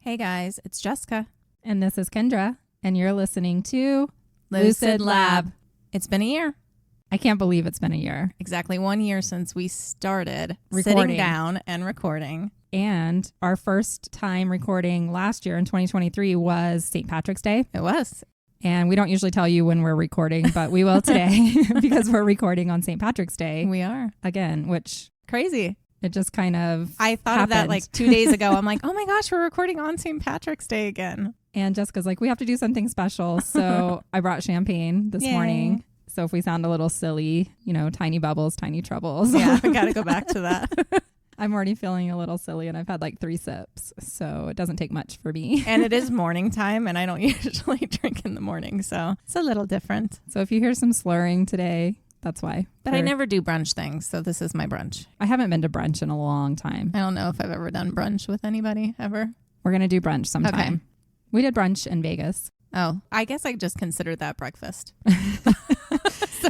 Hey guys, it's Jessica. And this is Kendra, and you're listening to Lucid Lab. It's been a year. I can't believe it's been a year. Exactly 1 year since we started Recording. sitting down and recording. And our first time recording last year in 2023 was St. Patrick's Day. It was. And we don't usually tell you when we're recording, but we will today because we're recording on St. Patrick's Day. We are. Again, which Crazy. it just kind of I thought of that like 2 days ago. I'm like, oh my gosh, we're recording on St. Patrick's Day again. And Jessica's like, we have to do something special. So I brought champagne this morning. So if we sound a little silly, you know, tiny bubbles, tiny troubles. Yeah, I got to go back to that. I'm already feeling a little silly and I've had like 3 sips. So it doesn't take much for me. And it is morning time and I don't usually drink in the morning. So it's a little different. So if you hear some slurring today, that's why. But I never do brunch things. So this is my brunch. I haven't been to brunch in a long time. I don't know if I've ever done brunch with anybody ever. We're going to do brunch sometime. Okay. We did brunch in Vegas. Oh, I guess I just considered that breakfast.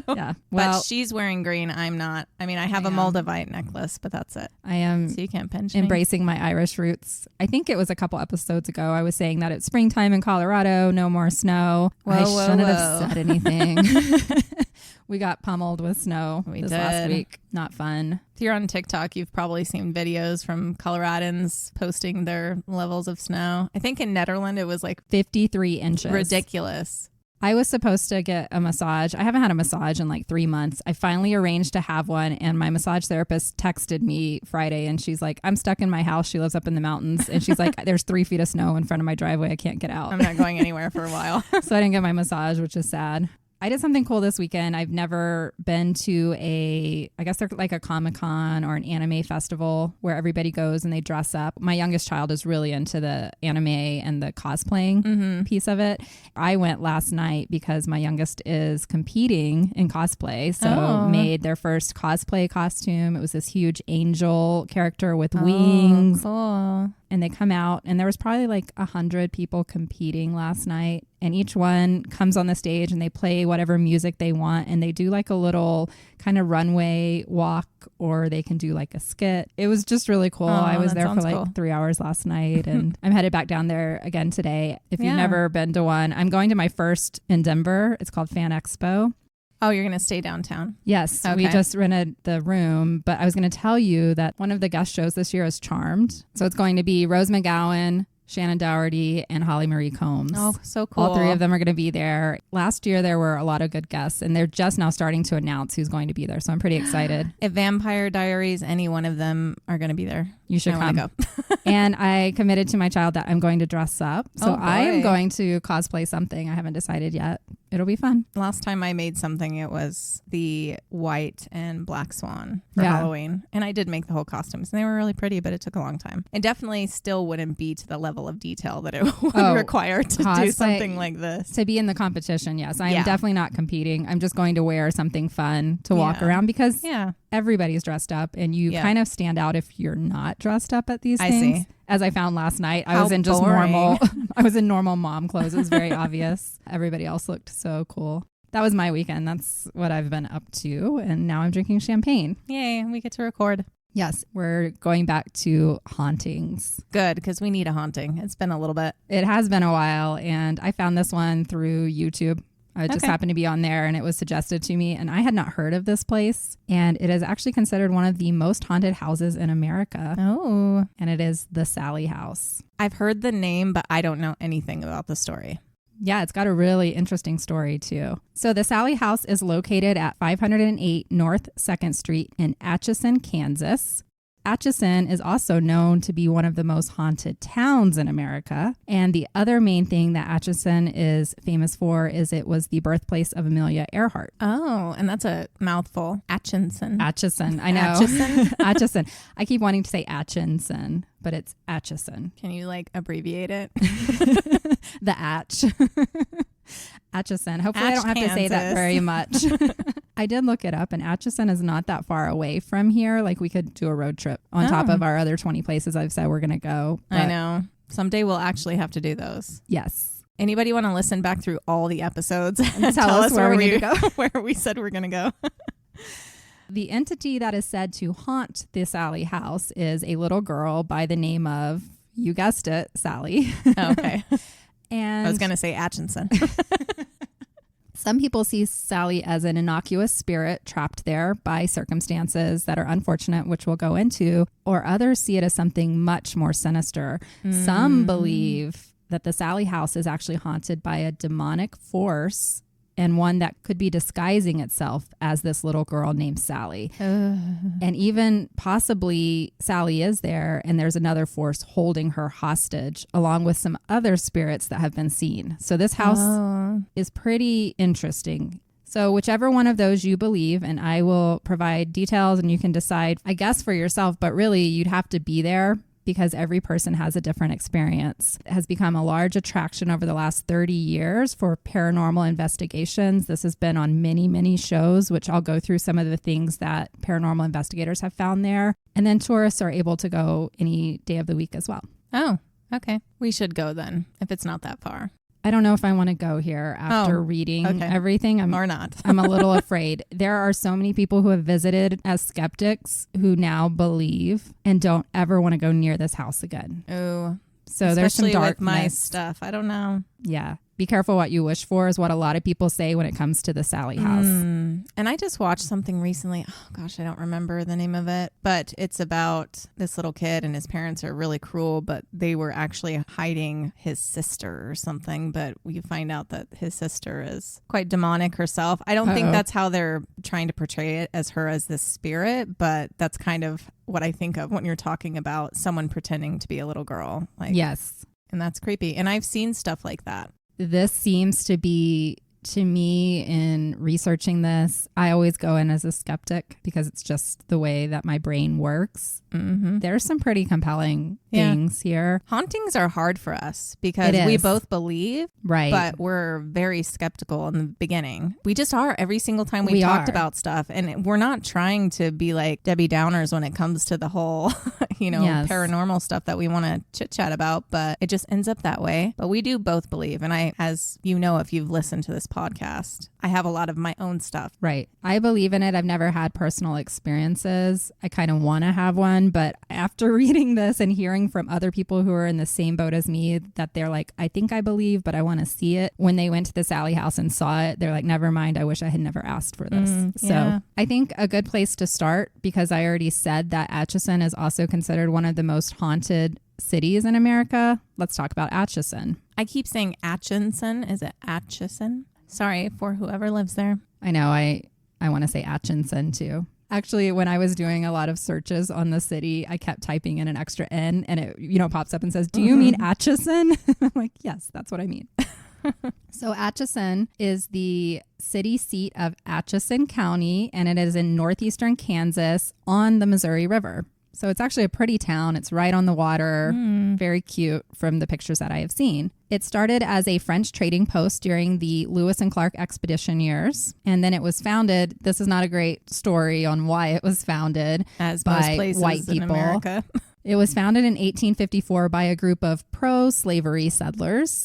Yeah. Well, but she's wearing green. I'm not. I mean, I have a Moldavite necklace, but that's it. I am So you can't pinch me. embracing my Irish roots. I think it was a couple episodes ago. I was saying that it's springtime in Colorado, no more snow. I shouldn't have said anything. We got pummeled with snow last week. Not fun. If you're on TikTok, you've probably seen videos from Coloradans posting their levels of snow. I think in Netherlands, it was like 53 inches. ridiculous. I was supposed to get a massage. I haven't had a massage in like 3 months. I finally arranged to have one, and my massage therapist texted me Friday, and she's like, I'm stuck in my house. She lives up in the mountains, and she's like, there's 3 feet of snow in front of my driveway. I can't get out. I'm not going anywhere for a while. So I didn't get my massage, which is sad. I did something cool this weekend. I've never been to I guess they're like a Comic-Con or an anime festival where everybody goes and they dress up. My youngest child is really into the anime and the cosplaying piece of it. I went last night because my youngest is competing in cosplay. So made their first cosplay costume. It was this huge angel character with wings. Cool. And they come out, and there was probably like 100 people competing last night. And each one comes on the stage and they play whatever music they want. And they do like a little kind of runway walk, or they can do like a skit. It was just really cool. I was there for like 3 hours last night, and I'm headed back down there again today. If you've never been to one, I'm going to my first in Denver. It's called Fan Expo. Oh, you're going to stay downtown? Yes. Okay. We just rented the room, but I was going to tell you that one of the guest shows this year is Charmed. So it's going to be Rose McGowan, Shannon Doherty, and Holly Marie Combs. Oh, so cool. All 3 of them are going to be there. Last year, there were a lot of good guests, and they're just now starting to announce who's going to be there. So I'm pretty excited. If Vampire Diaries, any one of them are going to be there, you should come. Go. And I committed to my child that I'm going to dress up. So I am going to cosplay something. I haven't decided yet. It'll be fun. Last time I made something, it was the white and black swan for Halloween. And I did make the whole costumes, and they were really pretty, but it took a long time. It definitely still wouldn't be to the level of detail that it would require to do something like this. To be in the competition, yes. I am definitely not competing. I'm just going to wear something fun to walk around because everybody's dressed up, and you kind of stand out if you're not dressed up at these things. See. As I found last night, I was in just normal. I was in normal mom clothes. It was very obvious. Everybody else looked so cool. That was my weekend. That's what I've been up to. And now I'm drinking champagne. Yay, we get to record. Yes, we're going back to hauntings. Good, because we need a haunting. It's been a little bit. It has been a while, and I found this one through YouTube. I just happened to be on there, and it was suggested to me, and I had not heard of this place, and it is actually considered one of the most haunted houses in America. Oh. And it is the Sallie House. I've heard the name, but I don't know anything about the story. Yeah, it's got a really interesting story, too. So the Sallie House is located at 508 North 2nd Street in Atchison, Kansas. Atchison is also known to be one of the most haunted towns in America. And the other main thing that Atchison is famous for is it was the birthplace of Amelia Earhart. Oh, and that's a mouthful. Atchison. Atchison, I know. Atchison? Atchison. I keep wanting to say Atchison, but it's Atchison. Can you like abbreviate it? The Atch. Atchison. Hopefully I don't have Kansas. to say that very much. I did look it up, and Atchison is not that far away from here. Like, we could do a road trip on top of our other 20 places I've said we're going to go. I know. Someday we'll actually have to do those. Yes. Anybody want to listen back through all the episodes and tell us where we need to go? Where we said we're going to go. The entity that is said to haunt the Sallie House is a little girl by the name of, You guessed it, Sallie. Oh, okay. And I was going to say Atchison. some people see Sallie as an innocuous spirit trapped there by circumstances that are unfortunate, which we'll go into, or others see it as something much more sinister. Some believe that the Sallie House is actually haunted by a demonic force, and one that could be disguising itself as this little girl named Sallie. And even possibly Sallie is there and there's another force holding her hostage, along with some other spirits that have been seen. So this house is pretty interesting. So whichever one of those you believe, and I will provide details and you can decide, I guess, for yourself, but really you'd have to be there, because every person has a different experience. It has become a large attraction over the last 30 years for paranormal investigations. This has been on many, many shows, which I'll go through some of the things that paranormal investigators have found there. And then tourists are able to go any day of the week as well. Oh, okay. We should go then, if it's not that far. I don't know if I want to go here after reading everything. Or not. I'm a little afraid. There are so many people who have visited as skeptics who now believe and don't ever want to go near this house again. Oh, so there's some darkness. With my stuff. I don't know. Yeah. Be careful what you wish for is what a lot of people say when it comes to the Sallie House. And I just watched something recently. Oh, gosh, I don't remember the name of it. But it's about this little kid and his parents are really cruel, but they were actually hiding his sister or something. But we find out that his sister is quite demonic herself. I don't think that's how they're trying to portray it, as her as this spirit. But that's kind of what I think of when you're talking about someone pretending to be a little girl. Yes. And that's creepy. And I've seen stuff like that. This seems to be, to me, in researching this, I always go in as a skeptic because it's just the way that my brain works. There's some pretty compelling things here. Hauntings are hard for us because we both believe, right? But we're very skeptical in the beginning. We just are every single time we talked about stuff. And we're not trying to be like Debbie Downers when it comes to the whole, paranormal stuff that we want to chit chat about, but it just ends up that way. But we do both believe. And I, as you know, if you've listened to this podcast, I have a lot of my own stuff. Right. I believe in it. I've never had personal experiences. I kind of want to have one, but after reading this and hearing from other people who are in the same boat as me, that they're like, I think I believe, but I want to see it. When they went to the Sallie House and saw it, they're like, never mind. I wish I had never asked for this. So I think a good place to start, because I already said that Atchison is also considered one of the most haunted cities in America. Let's talk about Atchison. I keep saying Atchison. Is it Atchison? Sorry for whoever lives there. I know. I want to say Atchison too. Actually, when I was doing a lot of searches on the city, I kept typing in an extra N and it, pops up and says, do you mean Atchison? I'm like, yes, that's what I mean. So Atchison is the city seat of Atchison County, and it is in northeastern Kansas on the Missouri River. So it's actually a pretty town. It's right on the water. Very cute from the pictures that I have seen. It started as a French trading post during the Lewis and Clark expedition years. And then it was founded. This is not a great story on why it was founded as by most places white people. In America. It was founded in 1854 by a group of pro-slavery settlers.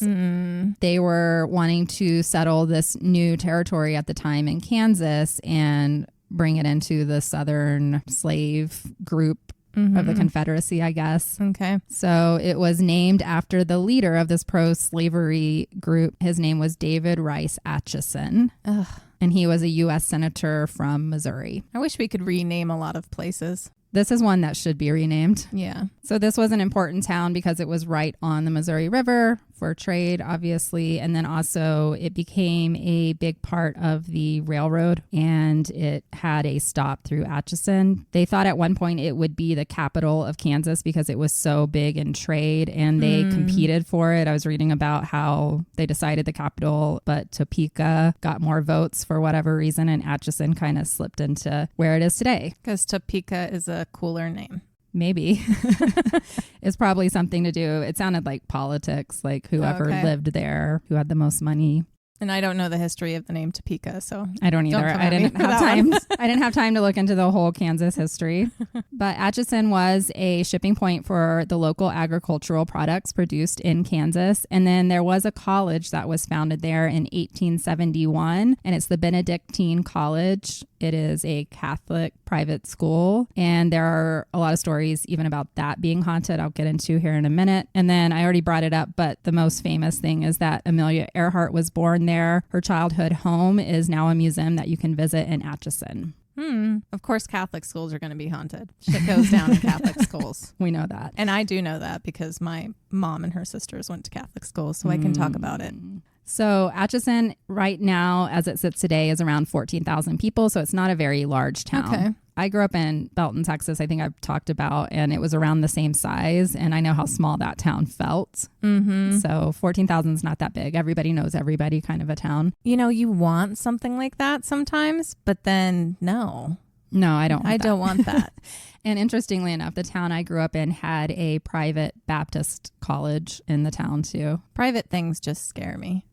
They were wanting to settle this new territory at the time in Kansas and bring it into the Southern slave group of the Confederacy, I guess. Okay. So it was named after the leader of this pro-slavery group. His name was David Rice Atchison. And he was a U.S. senator from Missouri. I wish we could rename a lot of places. This is one that should be renamed. Yeah. So this was an important town because it was right on the Missouri River for trade, obviously. And then also it became a big part of the railroad, and it had a stop through Atchison. They thought at one point it would be the capital of Kansas because it was so big in trade, and they competed for it. I was reading about how they decided the capital, but Topeka got more votes for whatever reason, and Atchison kind of slipped into where it is today. Because Topeka is a cooler name. Maybe. It's probably something to do. It sounded like politics, like whoever lived there, who had the most money. And I don't know the history of the name Topeka, so I don't either. I didn't have time. I didn't have time to look into the whole Kansas history. But Atchison was a shipping point for the local agricultural products produced in Kansas. And then there was a college that was founded there in 1871, and it's the Benedictine College. It is a Catholic private school, and there are a lot of stories even about that being haunted. I'll get into here in a minute. And then I already brought it up, but the most famous thing is that Amelia Earhart was born there. Her childhood home is now a museum that you can visit in Atchison. Of course, Catholic schools are going to be haunted. Shit goes down in Catholic schools. We know that. And I do know that because my mom and her sisters went to Catholic schools, so I can talk about it. So Atchison right now, as it sits today, is around 14,000 people. So it's not a very large town. Okay. I grew up in Belton, Texas, I think I've talked about, and it was around the same size. And I know how small that town felt. So 14,000 is not that big. Everybody knows everybody kind of a town. You know, you want something like that sometimes, but then no. No, I don't want that. don't want that. And interestingly enough, the town I grew up in had a private Baptist college in the town too. Private things just scare me.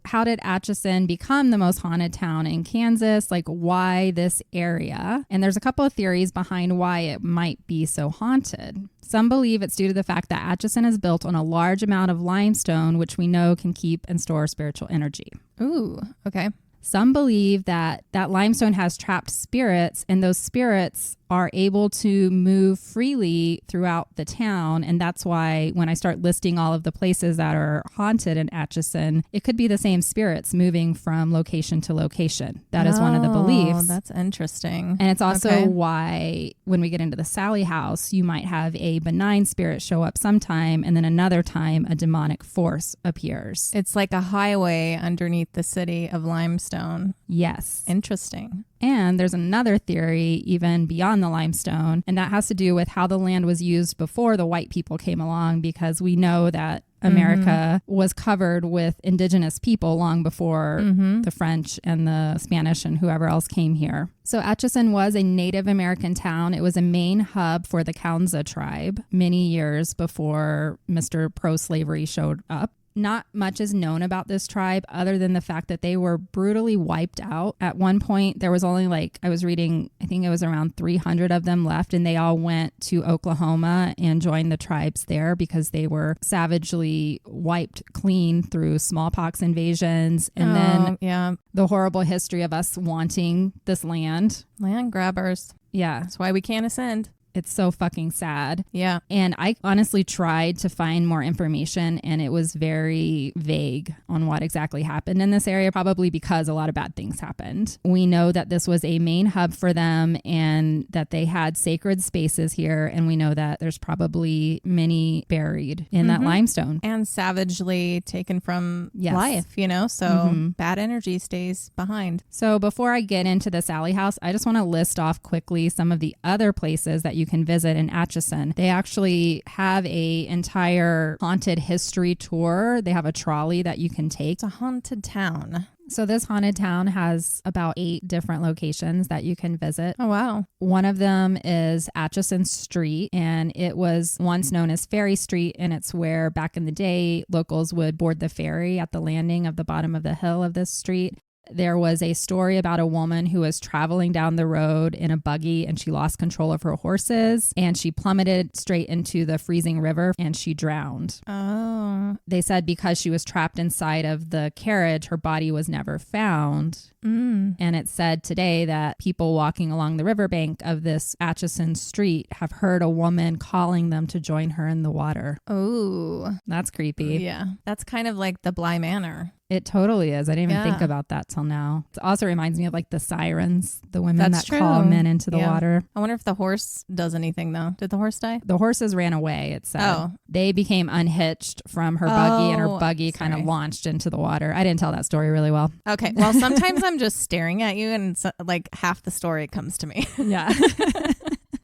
How did Atchison become the most haunted town in Kansas? Like, why this area? And there's a couple of theories behind why it might be so haunted. Some believe it's due to the fact that Atchison is built on a large amount of limestone, which we know can keep and store spiritual energy. Ooh, okay. Some believe that limestone has trapped spirits, and those spirits are able to move freely throughout the town. And that's why when I start listing all of the places that are haunted in Atchison, it could be the same spirits moving from location to location. That is one of the beliefs. That's interesting. And it's also why when we get into the Sallie House, you might have a benign spirit show up sometime, and then another time a demonic force appears. It's like a highway underneath the city of limestone. Yes. Interesting. And there's another theory even beyond the limestone, and that has to do with how the land was used before the white people came along, because we know that America was covered with indigenous people long before the French and the Spanish and whoever else came here. So Atchison was a Native American town. It was a main hub for the Kansas tribe many years before Mr. Pro-Slavery showed up. Not much is known about this tribe other than the fact that they were brutally wiped out. At one point, there was only I was reading, I think it was around 300 of them left, and they all went to Oklahoma and joined the tribes there because they were savagely wiped clean through smallpox invasions. And then the horrible history of us wanting this land. Land grabbers. Yeah. That's why we can't ascend. It's so fucking sad. Yeah. And I honestly tried to find more information, and it was very vague on what exactly happened in this area, probably because a lot of bad things happened. We know that this was a main hub for them and that they had sacred spaces here. And we know that there's probably many buried in that limestone. And savagely taken from life, you know, so bad energy stays behind. So before I get into the Sallie House, I just want to list off quickly some of the other places that you can visit in Atchison. They actually have a entire haunted history tour. They have a trolley that you can take. It's a haunted town. So this haunted town has about 8 different locations that you can visit. Oh, wow. One of them is Atchison Street, and it was once known as Ferry Street, and it's where back in the day, locals would board the ferry at the landing of the bottom of the hill of this street. There was a story about a woman who was traveling down the road in a buggy, and she lost control of her horses, and she plummeted straight into the freezing river, and she drowned. Oh. They said because she was trapped inside of the carriage, her body was never found. And it's said today that people walking along the riverbank of this Atchison Street have heard a woman calling them to join her in the water. Oh. That's creepy. Yeah. That's kind of like the Bly Manor. It totally is. I didn't even think about that till now. It also reminds me of the sirens, the women that call men into the water. I wonder if the horse does anything though. Did the horse die? The horses ran away, it said. Oh. They became unhitched from her buggy, and her buggy kind of launched into the water. I didn't tell that story really well. Okay. Well, sometimes I'm just staring at you and half the story comes to me. Yeah.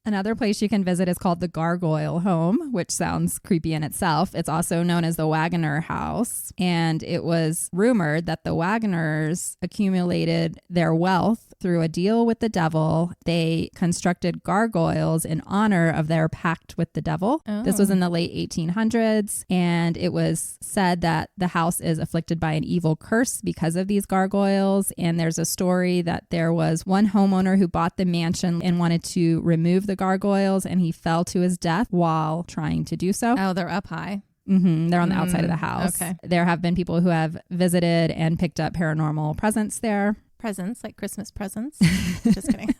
Another place you can visit is called the Gargoyle Home, which sounds creepy in itself. It's also known as the Wagoner House. And it was rumored that the Wagoners accumulated their wealth through a deal with the devil. They constructed gargoyles in honor of their pact with the devil. Oh. This was in the late 1800s. And it was said that the house is afflicted by an evil curse because of these gargoyles. And there's a story that there was one homeowner who bought the mansion and wanted to remove the gargoyles, and he fell to his death while trying to do so. Oh, they're up high. They're on the outside of the house. Okay. There have been people who have visited and picked up paranormal presence there. presents, like Christmas presents. Just kidding.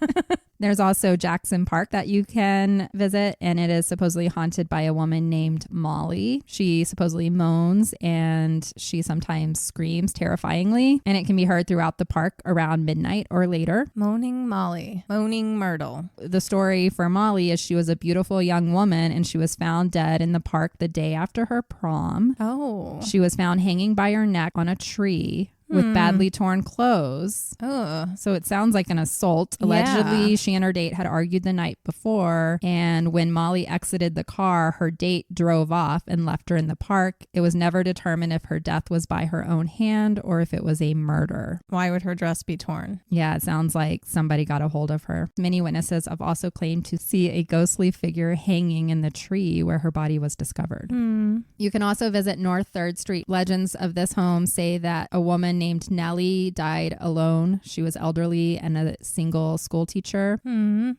There's also Jackson Park that you can visit, and it is supposedly haunted by a woman named Molly. She supposedly moans and she sometimes screams terrifyingly, and it can be heard throughout the park around midnight or later. Moaning Molly. Moaning Myrtle. The story for Molly is she was a beautiful young woman and she was found dead in the park the day after her prom. Oh. She was found hanging by her neck on a tree with badly torn clothes. Oh. So it sounds like an assault. Allegedly, she and her date had argued the night before, and when Molly exited the car, her date drove off and left her in the park. It was never determined if her death was by her own hand or if it was a murder. Why would her dress be torn? Yeah, it sounds like somebody got a hold of her. Many witnesses have also claimed to see a ghostly figure hanging in the tree where her body was discovered. You can also visit North 3rd Street. Legends of this home say that a woman named Nellie died alone. She was elderly and a single school teacher.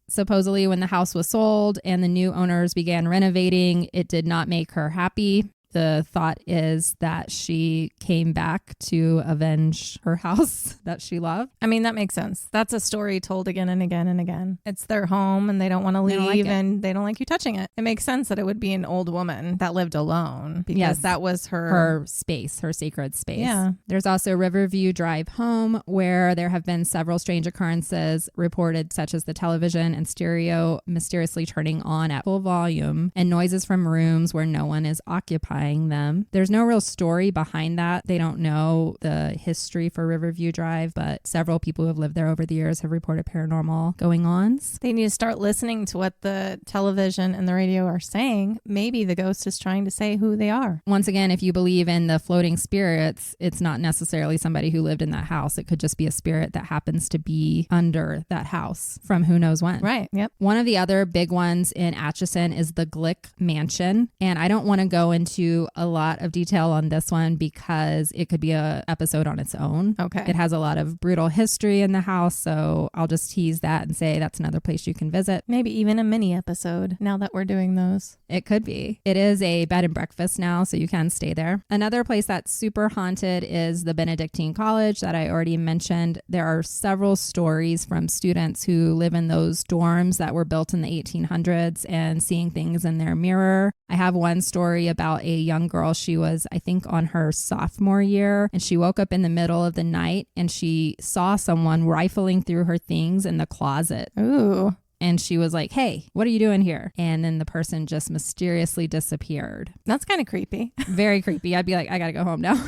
Supposedly, when the house was sold and the new owners began renovating, it did not make her happy. The thought is that she came back to avenge her house that she loved. I mean, that makes sense. That's a story told again and again and again. It's their home and they don't want to leave and they don't like you touching it. It makes sense that it would be an old woman that lived alone because that was her space, her sacred space. Yeah. There's also Riverview Drive home where there have been several strange occurrences reported, such as the television and stereo mysteriously turning on at full volume and noises from rooms where no one is occupying them. There's no real story behind that. They don't know the history for Riverview Drive, but several people who have lived there over the years have reported paranormal going-ons. They need to start listening to what the television and the radio are saying. Maybe the ghost is trying to say who they are. Once again, if you believe in the floating spirits, it's not necessarily somebody who lived in that house. It could just be a spirit that happens to be under that house from who knows when. Right. Yep. One of the other big ones in Atchison is the Glick Mansion. And I don't want to go into a lot of detail on this one because it could be an episode on its own. Okay. It has a lot of brutal history in the house, so I'll just tease that and say that's another place you can visit. Maybe even a mini episode now that we're doing those. It could be. It is a bed and breakfast now, so you can stay there. Another place that's super haunted is the Benedictine College that I already mentioned. There are several stories from students who live in those dorms that were built in the 1800s and seeing things in their mirror. I have one story about a young girl. She was, I think, on her sophomore year, and she woke up in the middle of the night and she saw someone rifling through her things in the closet. Ooh. And she was like, hey, what are you doing here? And then the person just mysteriously disappeared. That's kind of creepy. Very creepy. I'd be like, I got to go home now.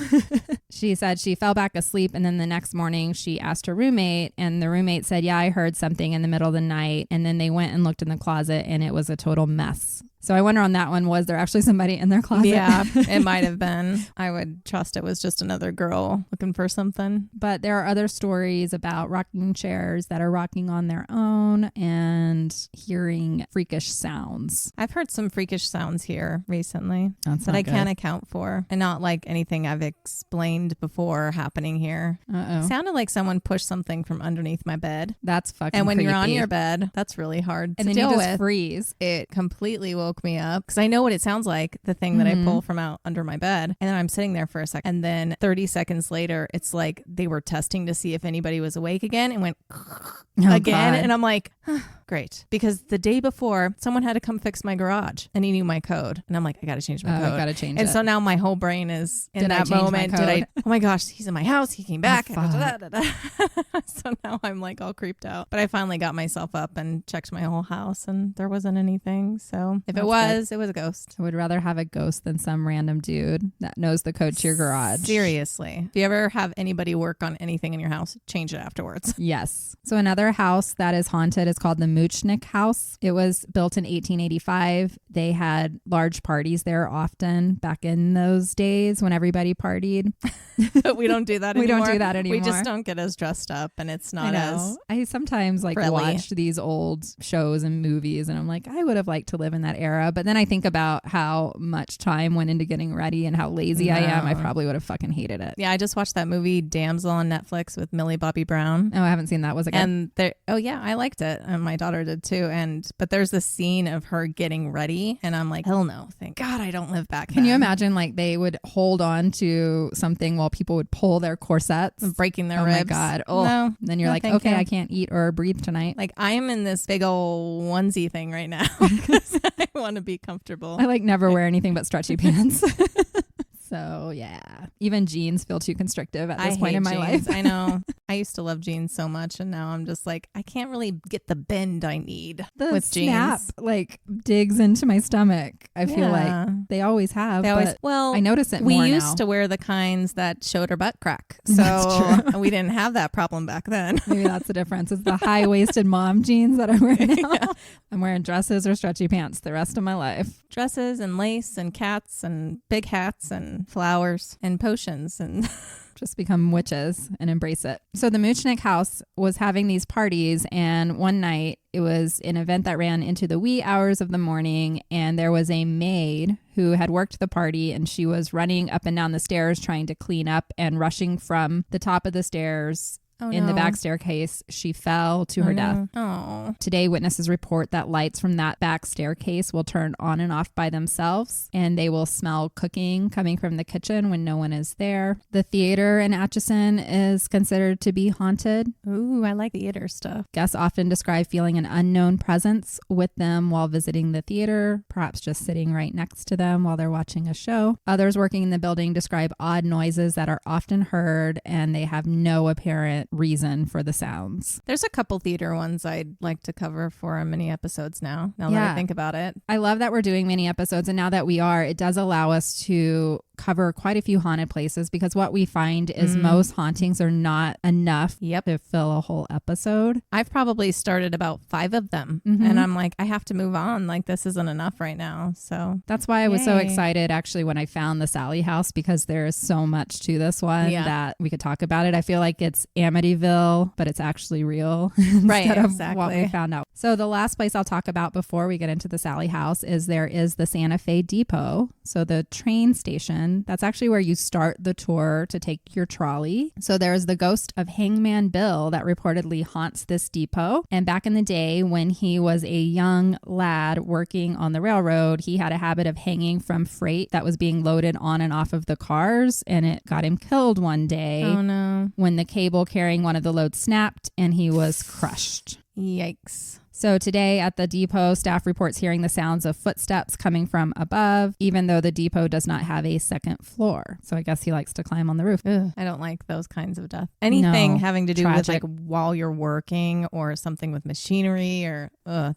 She said she fell back asleep. And then the next morning she asked her roommate, and the roommate said, yeah, I heard something in the middle of the night. And then they went and looked in the closet and it was a total mess. So I wonder on that one, was there actually somebody in their closet? Yeah, it might have been. I would trust it was just another girl looking for something. But there are other stories about rocking chairs that are rocking on their own and hearing freakish sounds. I've heard some freakish sounds here recently that I can't account for, and not like anything I've explained before happening here. Uh-oh. It sounded like someone pushed something from underneath my bed. That's fucking And when creepy. you're on your bed, that's really hard to and then deal you just with. freeze. It completely woke me up because I know what it sounds like, the thing that I pull from out under my bed. And then I'm sitting there for a second. And then 30 seconds later, it's like they were testing to see if anybody was awake again and went again. God. And I'm like, great. Because the day before, someone had to come fix my garage and he knew my code. And I'm like, I got to change my code. I got to change it. And so now my whole brain is in Did I that change moment. my code? Oh my gosh, he's in my house. He came back. Oh, So now I'm like all creeped out. But I finally got myself up and checked my whole house and there wasn't anything. So if That's it was a ghost. I would rather have a ghost than some random dude that knows the code to your garage. Seriously. If you ever have anybody work on anything in your house, change it afterwards. Yes. So another house that is haunted is called the Moochnick House. It was built in 1885. They had large parties there often back in those days when everybody partied. But we don't do that We anymore. don't do that anymore. We just don't get as dressed up and it's not as... I sometimes frilly. watch these old shows and movies and I'm like, I would have liked to live in that era. But then I think about how much time went into getting ready and how lazy I am. I probably would have fucking hated it. Yeah, I just watched that movie Damsel on Netflix with Millie Bobby Brown. Oh, I haven't seen that. Was it good? And I liked it. And my daughter daughter did too. But there's this scene of her getting ready and I'm like, hell no, thank God I don't live back then. Can you imagine like they would hold on to something while people would pull their corsets? Breaking their ribs. Oh my God. Oh, no, then you're like, okay, I can't eat or breathe tonight. Like I'm in this big old onesie thing right now because I want to be comfortable. I like never wear anything but stretchy pants. So yeah, even jeans feel too constrictive at this point in my life. I know. I used to love jeans so much, and now I'm just like, I can't really get the bend I need with snap, jeans. Like digs into my stomach. I feel like they always have. Well, I notice it more now. We used to wear the kinds that showed our butt crack, so we didn't have that problem back then. Maybe that's the difference. It's the high-waisted mom jeans that I wear now. Yeah. I'm wearing dresses or stretchy pants the rest of my life. Dresses and lace and cats and big hats and flowers and potions and just become witches and embrace it. So the Muchnick house was having these parties, and one night it was an event that ran into the wee hours of the morning, and there was a maid who had worked the party, and she was running up and down the stairs trying to clean up, and rushing from the top of the stairs the back staircase, she fell to her death. Oh. Today, witnesses report that lights from that back staircase will turn on and off by themselves, and they will smell cooking coming from the kitchen when no one is there. The theater in Atchison is considered to be haunted. Ooh, I like theater stuff. Guests often describe feeling an unknown presence with them while visiting the theater, perhaps just sitting right next to them while they're watching a show. Others working in the building describe odd noises that are often heard, and they have no apparent reason for the sounds. There's a couple theater ones I'd like to cover for mini episodes now that I think about it. I love that we're doing mini episodes, and now that we are, it does allow us to cover quite a few haunted places, because what we find is most hauntings are not enough to fill a whole episode. I've probably started about 5 of them and I'm like, I have to move on. Like, this isn't enough right now. So that's why I was so excited actually when I found the Sallie House, because there is so much to this one that we could talk about it. I feel like it's Amityville, but it's actually real right, of exactly. what we found out. So the last place I'll talk about before we get into the Sallie House is there is the Santa Fe Depot. So the train station, that's actually where you start the tour to take your trolley. So there's the ghost of Hangman Bill that reportedly haunts this depot. And back in the day when he was a young lad working on the railroad, he had a habit of hanging from freight that was being loaded on and off of the cars, and it got him killed one day. Oh no. When the cable carrying one of the loads snapped and he was crushed. Yikes. So today at the depot, staff reports hearing the sounds of footsteps coming from above, even though the depot does not have a second floor. So I guess he likes to climb on the roof. Ugh, I don't like those kinds of death. Anything having to do with like while you're working or something with machinery or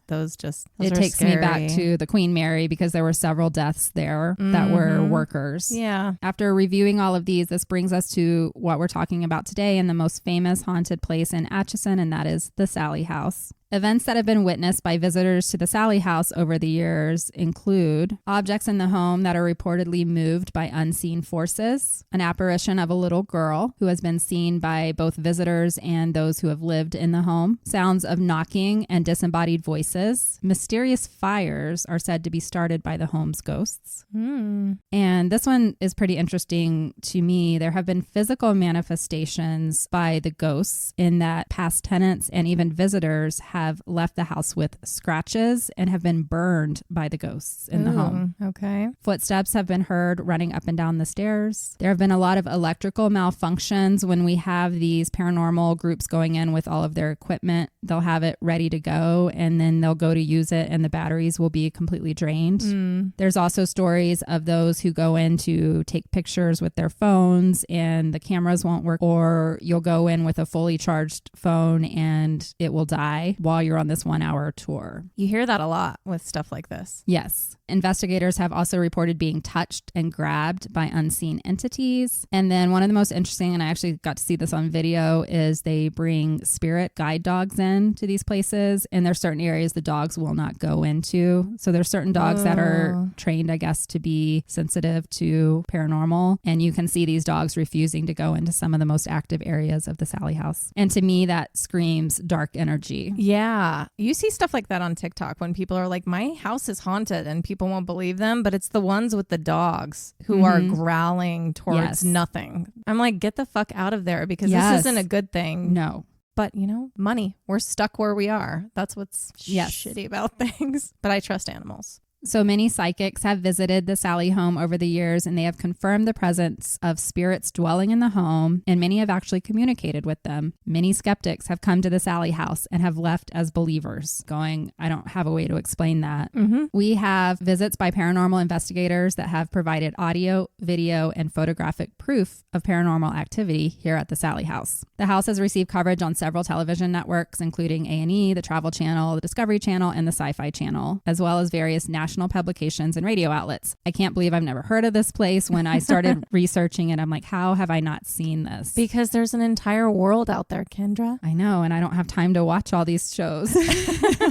those it takes scary. me back to the Queen Mary, because there were several deaths there that were workers. Yeah. After reviewing all of these, this brings us to what we're talking about today and the most famous haunted place in Atchison, and that is the Sallie House. Events that have been witnessed by visitors to the Sallie House over the years include objects in the home that are reportedly moved by unseen forces, an apparition of a little girl who has been seen by both visitors and those who have lived in the home, sounds of knocking and disembodied voices. Mysterious fires are said to be started by the home's ghosts. And this one is pretty interesting to me. There have been physical manifestations by the ghosts in that past tenants and even visitors have left the house with scratches and have been burned by the ghosts in the home. Okay. Footsteps have been heard running up and down the stairs. There have been a lot of electrical malfunctions. When we have these paranormal groups going in with all of their equipment, they'll have it ready to go, and then they'll go to use it and the batteries will be completely drained. There's also stories of those who go in to take pictures with their phones and the cameras won't work, or you'll go in with a fully charged phone and it will die while you're on this 1-hour tour. You hear that a lot with stuff like this. Yes. Investigators have also reported being touched and grabbed by unseen entities. And then one of the most interesting, and I actually got to see this on video, is they bring spirit guide dogs in to these places, and there's certain areas the dogs will not go into. So there's certain dogs that are trained, I guess, to be sensitive to paranormal, and you can see these dogs refusing to go into some of the most active areas of the Sallie House. And to me, that screams dark energy. Yeah. You see stuff like that on TikTok when people are like, my house is haunted, and people won't believe them, but it's the ones with the dogs who are growling towards nothing. I'm like, get the fuck out of there, because this isn't a good thing. No. But, money. We're stuck where we are. That's what's Yes. shitty about things. But I trust animals. So many psychics have visited the Sallie home over the years, and they have confirmed the presence of spirits dwelling in the home, and many have actually communicated with them. Many skeptics have come to the Sallie house and have left as believers, going, I don't have a way to explain that. Mm-hmm. We have visits by paranormal investigators that have provided audio, video, and photographic proof of paranormal activity here at the Sallie house. The house has received coverage on several television networks, including A&E, the Travel Channel, the Discovery Channel, and the Sci-Fi Channel, as well as various national publications and radio outlets. I can't believe I've never heard of this place. When I started researching it, I'm like, how have I not seen this? Because there's an entire world out there, Kendra. I know, and I don't have time to watch all these shows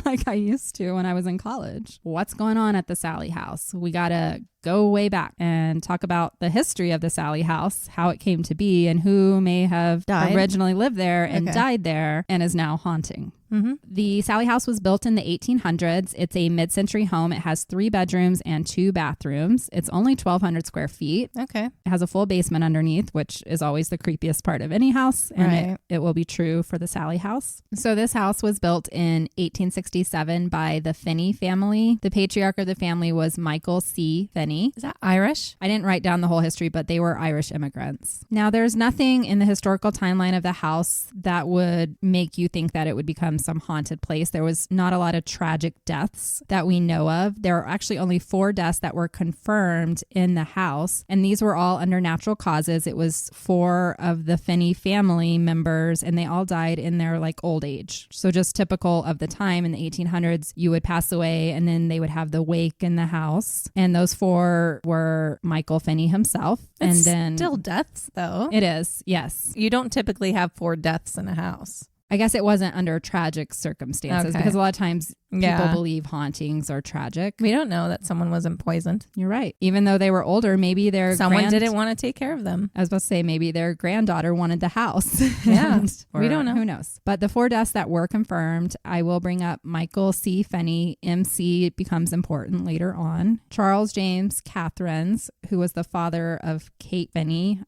like I used to when I was in college. What's going on at the Sallie house? We gotta go way back and talk about the history of the Sallie house, how it came to be, and who may have originally lived there and died there and is now haunting. Mm-hmm. The Sallie house was built in the 1800s. It's a mid-century home. It has 3 bedrooms and 2 bathrooms. It's only 1,200 square feet. Okay. It has a full basement underneath, which is always the creepiest part of any house. And it will be true for the Sallie house. So this house was built in 1867 by the Finney family. The patriarch of the family was Michael C. Finney. Is that Irish? I didn't write down the whole history, but they were Irish immigrants. Now, there's nothing in the historical timeline of the house that would make you think that it would become some haunted place. There was not a lot of tragic deaths that we know of. There are actually only 4 deaths that were confirmed in the house, and these were all under natural causes. It was 4 of the Finney family members, and they all died in their old age. So just typical of the time. In the 1800s, you would pass away, and then they would have the wake in the house, and those 4 were Michael Finney himself. It's and then still deaths, though. It is, yes. You don't typically have 4 deaths in a house. I guess it wasn't under tragic circumstances because a lot of times people believe hauntings are tragic. We don't know that someone wasn't poisoned. You're right. Even though they were older, maybe someone didn't want to take care of them. I was about to say maybe their granddaughter wanted the house. Yeah, we don't know. Who knows? But the 4 deaths that were confirmed, I will bring up Michael C. Finney. MC becomes important later on. Charles James Catherines, who was the father of Kate Finney.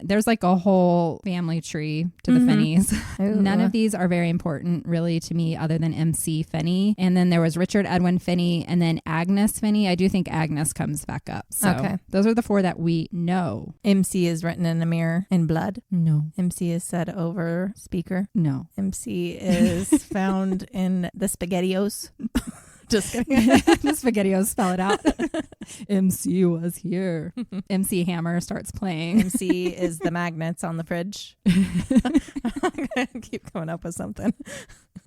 There's a whole family tree to the Finneys. None of these are very important really to me other than MC Finney. And then there was Richard Edwin Finney and then Agnes Finney. I do think Agnes comes back up. So those are the 4 that we know. MC is written in a mirror in blood. No. MC is said over speaker. No. MC is found in the SpaghettiOs. Just kidding. The SpaghettiOs spell it out. MC was here. MC Hammer starts playing. MC is the magnets on the fridge. I'm going to keep coming up with something.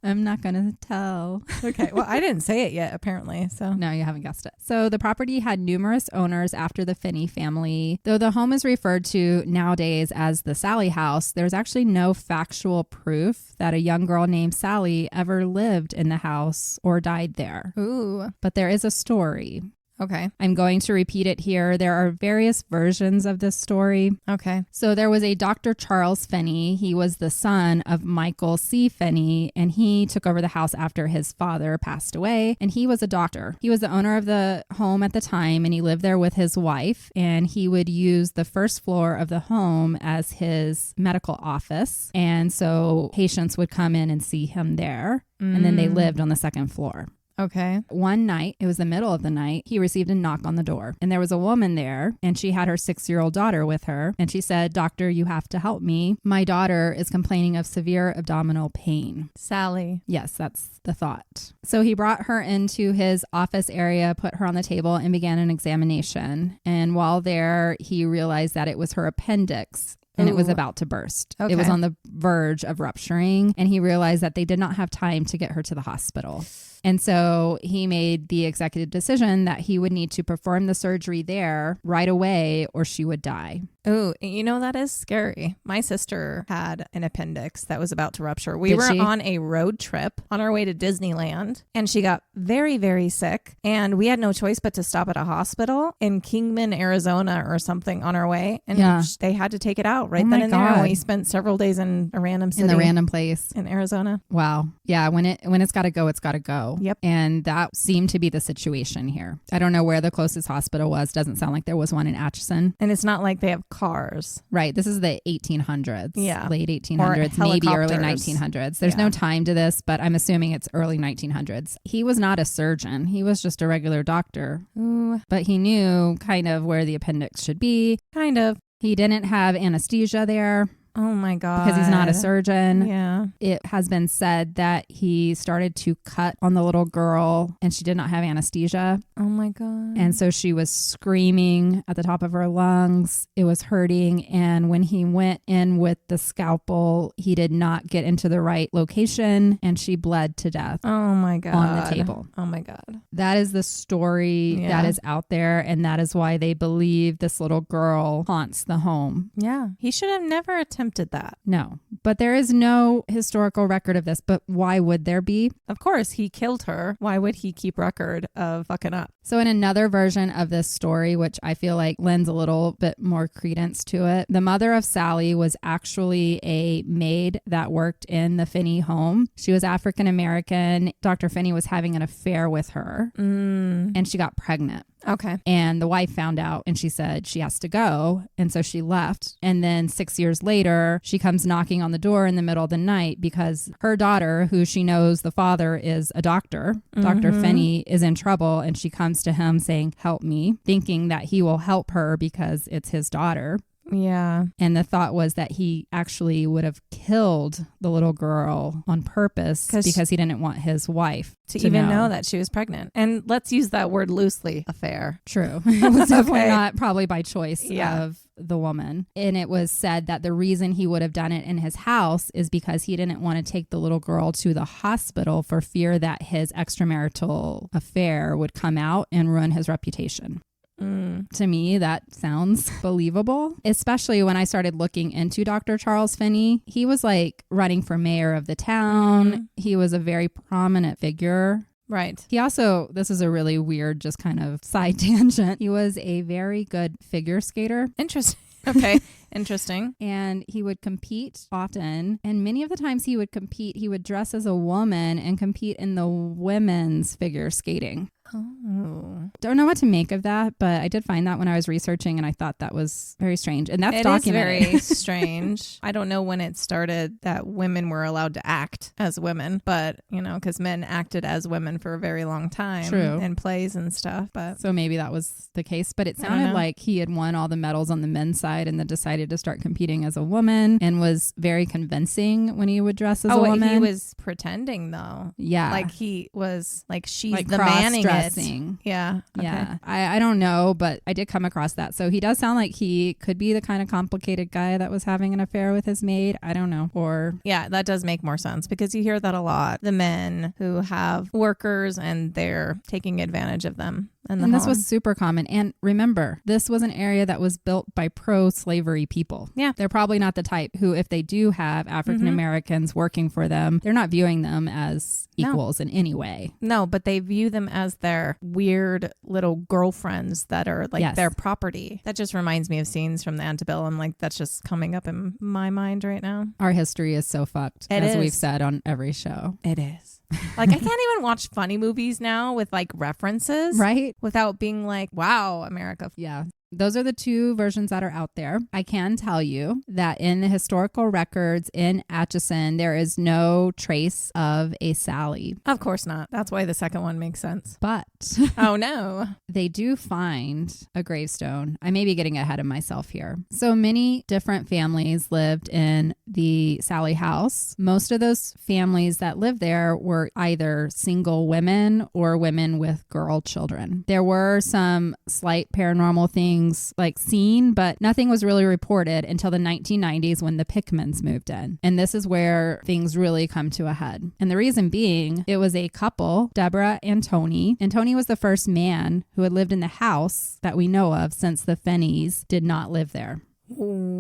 I'm not going to tell. Okay. Well, I didn't say it yet, apparently. So no, you haven't guessed it. So the property had numerous owners after the Finney family. Though the home is referred to nowadays as the Sallie house, there's actually no factual proof that a young girl named Sallie ever lived in the house or died there. Ooh. But there is a story. Okay. I'm going to repeat it here. There are various versions of this story. Okay. So there was a Dr. Charles Finney. He was the son of Michael C. Finney, and he took over the house after his father passed away, and he was a doctor. He was the owner of the home at the time, and he lived there with his wife, and he would use the first floor of the home as his medical office, and so patients would come in and see him there, and then they lived on the second floor. Okay. One night, it was the middle of the night, he received a knock on the door. And there was a woman there, and she had her 6-year-old daughter with her. And she said, "Doctor, you have to help me. My daughter is complaining of severe abdominal pain." Sallie. Yes, that's the thought. So he brought her into his office area, put her on the table, and began an examination. And while there, he realized that it was her appendix. And it was about to burst. Okay. It was on the verge of rupturing. And he realized that they did not have time to get her to the hospital. And so he made the executive decision that he would need to perform the surgery there right away or she would die. Oh, that is scary. My sister had an appendix that was about to rupture. We Did were she? on a road trip on our way to Disneyland, and she got very, very sick. And we had no choice but to stop at a hospital in Kingman, Arizona or something on our way. And they had to take it out right then and there. And we spent several days in a random city. In the random place. In Arizona. Wow. Yeah, when it's got to go, it's got to go. go. Yep. And that seemed to be the situation here. I don't know where the closest hospital was. Doesn't sound like there was one in Atchison. And it's not like they have cars. Right. This is the 1800s. Yeah. Late 1800s, maybe early 1900s. There's Yeah. no time to this, but I'm assuming it's early 1900s. He was not a surgeon. He was just a regular doctor. Ooh, But he knew kind of where the appendix should be. kind of. He didn't have anesthesia there. Oh my God. Because he's not a surgeon. Yeah. It has been said that he started to cut on the little girl and she did not have anesthesia. Oh my God. And so she was screaming at the top of her lungs. It was hurting. And when he went in with the scalpel, he did not get into the right location and she bled to death. Oh my God. On the table. Oh my God. That is the story that is out there. And that is why they believe this little girl haunts the home. Yeah. He should have never attempted that. No, but there is no historical record of this. But why would there be? Of course, he killed her. Why would he keep record of fucking up? So in another version of this story, which I feel like lends a little bit more credence to it, the mother of Sallie was actually a maid that worked in the Finney home. She was African American. Dr. Finney was having an affair with her and she got pregnant. Okay. And the wife found out and she said she has to go. And so she left. And then 6 years later, she comes knocking on the door in the middle of the night because her daughter, who she knows the father is a doctor, Dr. Finney, is in trouble. And she comes to him saying, help me, thinking that he will help her because it's his daughter. Yeah. And the thought was that he actually would have killed the little girl on purpose because he didn't want his wife to even know that she was pregnant. And let's use that word loosely, affair. True. It was definitely Okay. not probably by choice of the woman. And it was said that the reason he would have done it in his house is because he didn't want to take the little girl to the hospital for fear that his extramarital affair would come out and ruin his reputation. To me, that sounds believable, especially when I started looking into Dr. Charles Finney. He was like running for mayor of the town. He was a very prominent figure. Right. He also, this is a really weird, just kind of side tangent. He was a very good figure skater. Interesting. Okay. Interesting. And he would compete often. And many of the times he would compete, he would dress as a woman and compete in the women's figure skating. Oh. Don't know what to make of that, but I did find that when I was researching and I thought that was very strange. And that's documented. It is very strange. I don't know when it started that women were allowed to act as women, but, you know, because men acted as women for a very long time. True. In plays and stuff. But so maybe that was the case, but it sounded like he had won all the medals on the men's side and then decided to start competing as a woman and was very convincing when he would dress as a woman. He was pretending though. Yeah. Like he was like, she's like the manning it. Yeah. Okay. Yeah. I don't know, but I did come across that. So he does sound like he could be the kind of complicated guy that was having an affair with his maid. I don't know. Or yeah, that does make more sense because you hear that a lot. The men who have workers and they're taking advantage of them. And this was super common. And remember, this was an area that was built by pro-slavery people. Yeah. They're probably not the type who, if they do have African Americans working for them, they're not viewing them as equals in any way. No, but they view them as their weird little girlfriends that are like their property. That just reminds me of scenes from the antebellum. Like that's just coming up in my mind right now. Our history is so fucked, as we've said on every show. It is. Like I can't even watch funny movies now with like references. Right. Without being like, wow, America. Yeah. Those are the two versions that are out there. I can tell you that in the historical records in Atchison, there is no trace of a Sallie. Of course not. That's why the second one makes sense. But oh no, they do find a gravestone. I may be getting ahead of myself here. So many different families lived in the Sallie House. Most of those families that lived there were either single women or women with girl children. There were some slight paranormal things like seen, but nothing was really reported until the 1990s when the Pickmans moved in. And this is where things really come to a head. And the reason being, it was a couple, Deborah and Tony. And Tony was the first man who had lived in the house that we know of since the Finneys did not live there.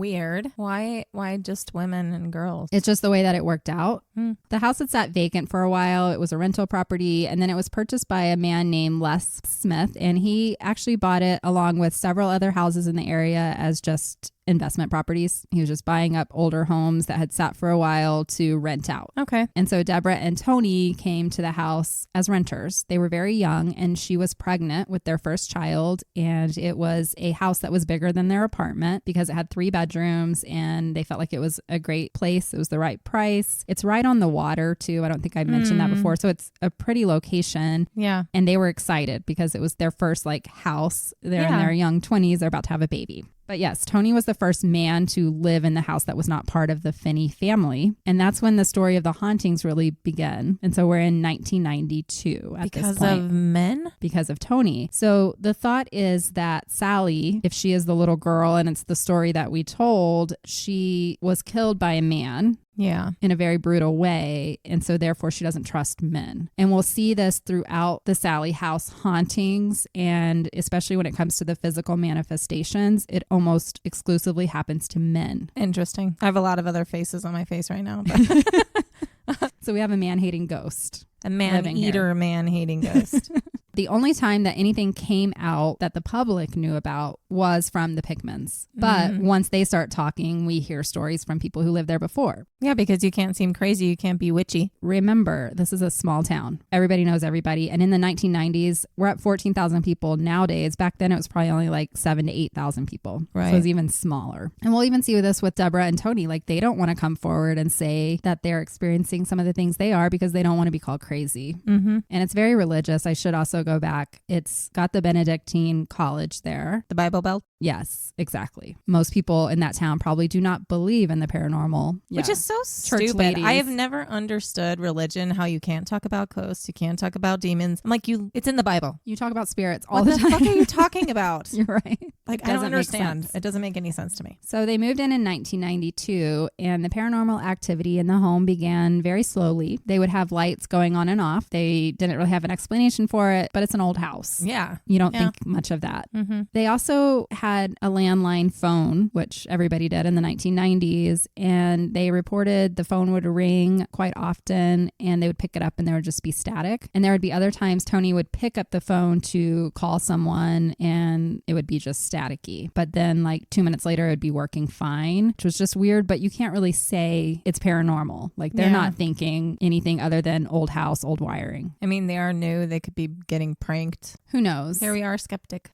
Weird. Why just women and girls? It's just the way that it worked out. The house had sat vacant for a while. It was a rental property, and then it was purchased by a man named Les Smith, and he actually bought it along with several other houses in the area as just investment properties. He was just buying up older homes that had sat for a while to rent out. Okay. And so Deborah and Tony came to the house as renters. They were very young, and she was pregnant with their first child, and it was a house that was bigger than their apartment because it had 3 bedrooms, and they felt like it was a great place. It was the right price. It's right on the water too. I don't think I mentioned that before. So it's a pretty location. Yeah. And they were excited because it was their first house. They're in their young 20s. They're about to have a baby. But yes, Tony was the first man to live in the house that was not part of the Finney family. And that's when the story of the hauntings really began. And so we're in 1992 at this point. Because of men? Because of Tony. So the thought is that Sallie, if she is the little girl and it's the story that we told, she was killed by a man. Yeah. In a very brutal way. And so therefore she doesn't trust men. And we'll see this throughout the Sallie House hauntings. And especially when it comes to the physical manifestations, it almost exclusively happens to men. Interesting. I have a lot of other faces on my face right now. But So we have a man-hating ghost. A man-eater, man-hating ghost. The only time that anything came out that the public knew about was from the Pickmans. But once they start talking, we hear stories from people who lived there before. Yeah, because you can't seem crazy. You can't be witchy. Remember, this is a small town. Everybody knows everybody. And in the 1990s, we're at 14,000 people nowadays. Back then, it was probably only 7,000 to 8,000 people. Right. So it was even smaller. And we'll even see this with Deborah and Tony. They don't want to come forward and say that they're experiencing some of the things they are because they don't want to be called crazy. Mm-hmm. And it's very religious. I should also go back. It's got the Benedictine college there. The Bible Belt? Yes, exactly. Most people in that town probably do not believe in the paranormal. Which is so Church stupid. ladies. I have never understood religion, how you can't talk about ghosts, you can't talk about demons. I'm it's in the Bible. You talk about spirits all What the time. What the fuck are you talking about? You're right. I don't understand. It doesn't make any sense to me. So they moved in 1992, and the paranormal activity in the home began very slowly. They would have lights going on and off. They didn't really have an explanation for it, but it's an old house. Yeah. You don't think much of that. Mm-hmm. They also had a landline phone, which everybody did in the 1990s, and they reported the phone would ring quite often, and they would pick it up and there would just be static. And there would be other times Tony would pick up the phone to call someone and it would be just staticky. But then 2 minutes later, it would be working fine, which was just weird, but you can't really say it's paranormal. They're not thinking anything other than old house, old wiring. I mean, they are new. They could be getting pranked. Who knows? Here we are, skeptic.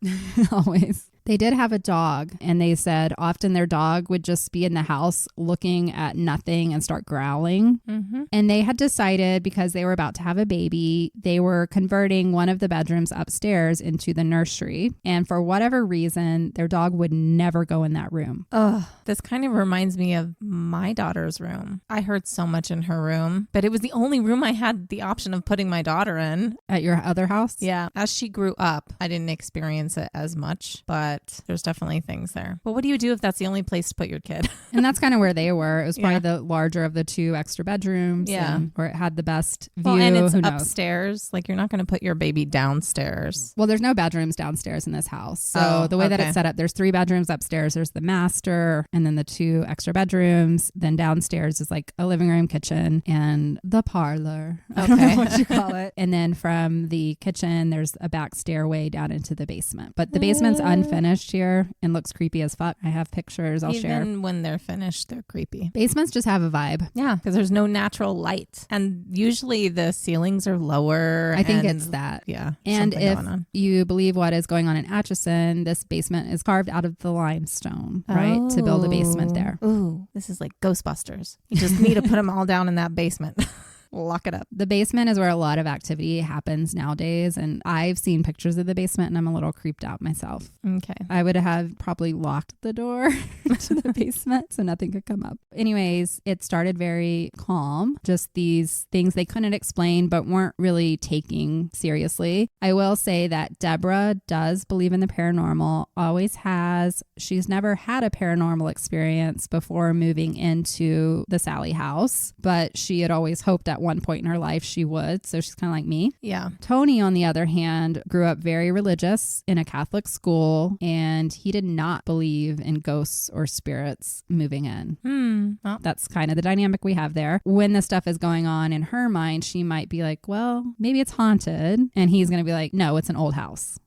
Always. They did have a dog, and they said often their dog would just be in the house looking at nothing and start growling. Mm-hmm. And they had decided, because they were about to have a baby, they were converting one of the bedrooms upstairs into the nursery. And for whatever reason, their dog would never go in that room. Ugh, this kind of reminds me of my daughter's room. I heard so much in her room, but it was the only room I had the option of putting my daughter in. At your other house? Yeah. As she grew up, I didn't experience it as much, but there's definitely things there. But what do you do if that's the only place to put your kid? And that's kind of where they were. It was probably the larger of the 2 extra bedrooms. Yeah. Or it had the best view. Well, and it's Who knows? upstairs. You're not going to put your baby downstairs. Well, there's no bedrooms downstairs in this house. So the way that it's set up, there's 3 bedrooms upstairs. There's the master and then the 2 extra bedrooms. Then downstairs is a living room, kitchen, and the parlor. Okay. I don't know what you call it. And then from the kitchen, there's a back stairway down into the basement. But the basement's unfinished here and looks creepy as fuck. I have pictures I'll share. Even when they're finished, they're creepy. Basements just have a vibe. Yeah, because there's no natural light. And usually the ceilings are lower. I think it's that. Yeah. And if you believe what is going on in Atchison, this basement is carved out of the limestone, right? To build a basement there. Ooh, this is like Ghostbusters. You just need to put them all down in that basement. Lock it up. The basement is where a lot of activity happens nowadays, and I've seen pictures of the basement and I'm a little creeped out myself. Okay. I would have probably locked the door to the basement so nothing could come up. Anyways, it started very calm. Just these things they couldn't explain but weren't really taking seriously. I will say that Deborah does believe in the paranormal, always has. She's never had a paranormal experience before moving into the Sallie House, but she had always hoped at one point in her life she would. So she's kind of like me. Yeah. Tony, on the other hand, grew up very religious in a Catholic school, and he did not believe in ghosts or spirits moving in. Well, That's kind of the dynamic we have there. When the stuff is going on in her mind, she might be like, well, maybe it's haunted. And he's going to be like, no, it's an old house.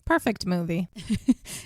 perfect movie.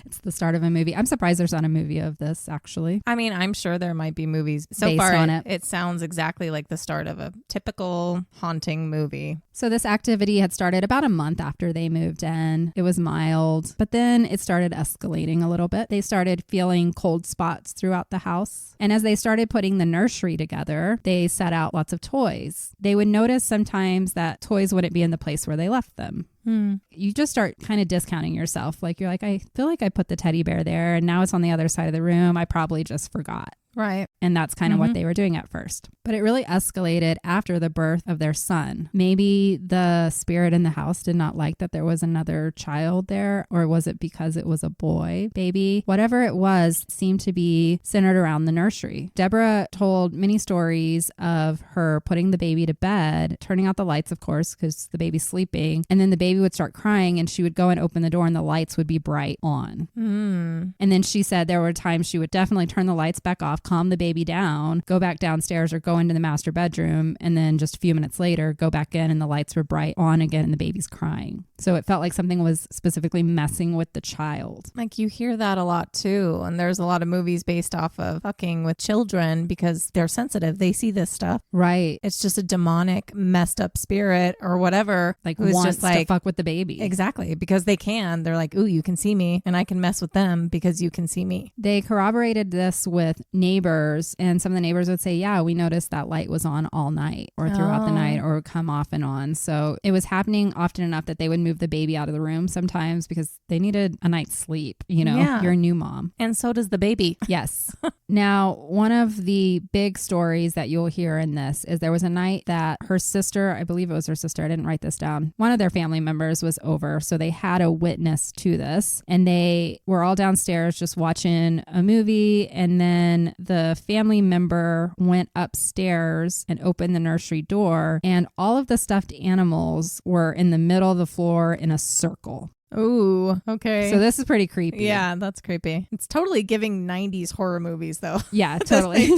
It's the start of a movie. I'm surprised there's not a movie of this, actually. I mean, I'm sure there might be movies. So Based far, on it. it sounds exactly like the start of a typical haunting movie. So this activity had started about a month after they moved in. It was mild, but then it started escalating a little bit. They started feeling cold spots throughout the house. And as they started putting the nursery together, they set out lots of toys. They would notice sometimes that toys wouldn't be in the place where they left them. You just start kind of discounting yourself. Like you're like, I feel like I put the teddy bear there and now it's on the other side of the room. I probably just forgot. Right. And that's kind of what they were doing at first. But it really escalated after the birth of their son. Maybe the spirit in the house did not like that there was another child there, or was it because it was a boy baby? Whatever it was seemed to be centered around the nursery. Deborah told many stories of her putting the baby to bed, turning out the lights, of course, because the baby's sleeping, and then the baby would start crying and she would go and open the door and the lights would be bright on. And then she said there were times she would definitely turn the lights back off, calm the baby down, go back downstairs or go into the master bedroom, and then just a few minutes later go back in and the lights were bright on again and the baby's crying. So it felt like something was specifically messing with the child. Like you hear that a lot too. And there's a lot of movies based off of fucking with children because they're sensitive. They see this stuff. Right. It's just a demonic, messed up spirit or whatever. Like who's wants just like, to fuck with the baby. Exactly. Because they can. They're like, ooh, you can see me and I can mess with them because you can see me. They corroborated this with neighbors, and some of the neighbors would say, yeah, we noticed that light was on all night or throughout the night or would come off and on. So it was happening often enough that they would move the baby out of the room sometimes because they needed a night's sleep. You know, you're a new mom. And so does the baby. Yes. Now, one of the big stories that you'll hear in this is there was a night that her sister, I believe it was her sister, I didn't write this down, one of their family members was over. So they had a witness to this and they were all downstairs just watching a movie. And then the family member went upstairs and opened the nursery door and all of the stuffed animals were in the middle of the floor in a circle. Ooh, okay. So this is pretty creepy. Yeah, that's creepy. It's totally giving 90s horror movies though. Yeah, totally.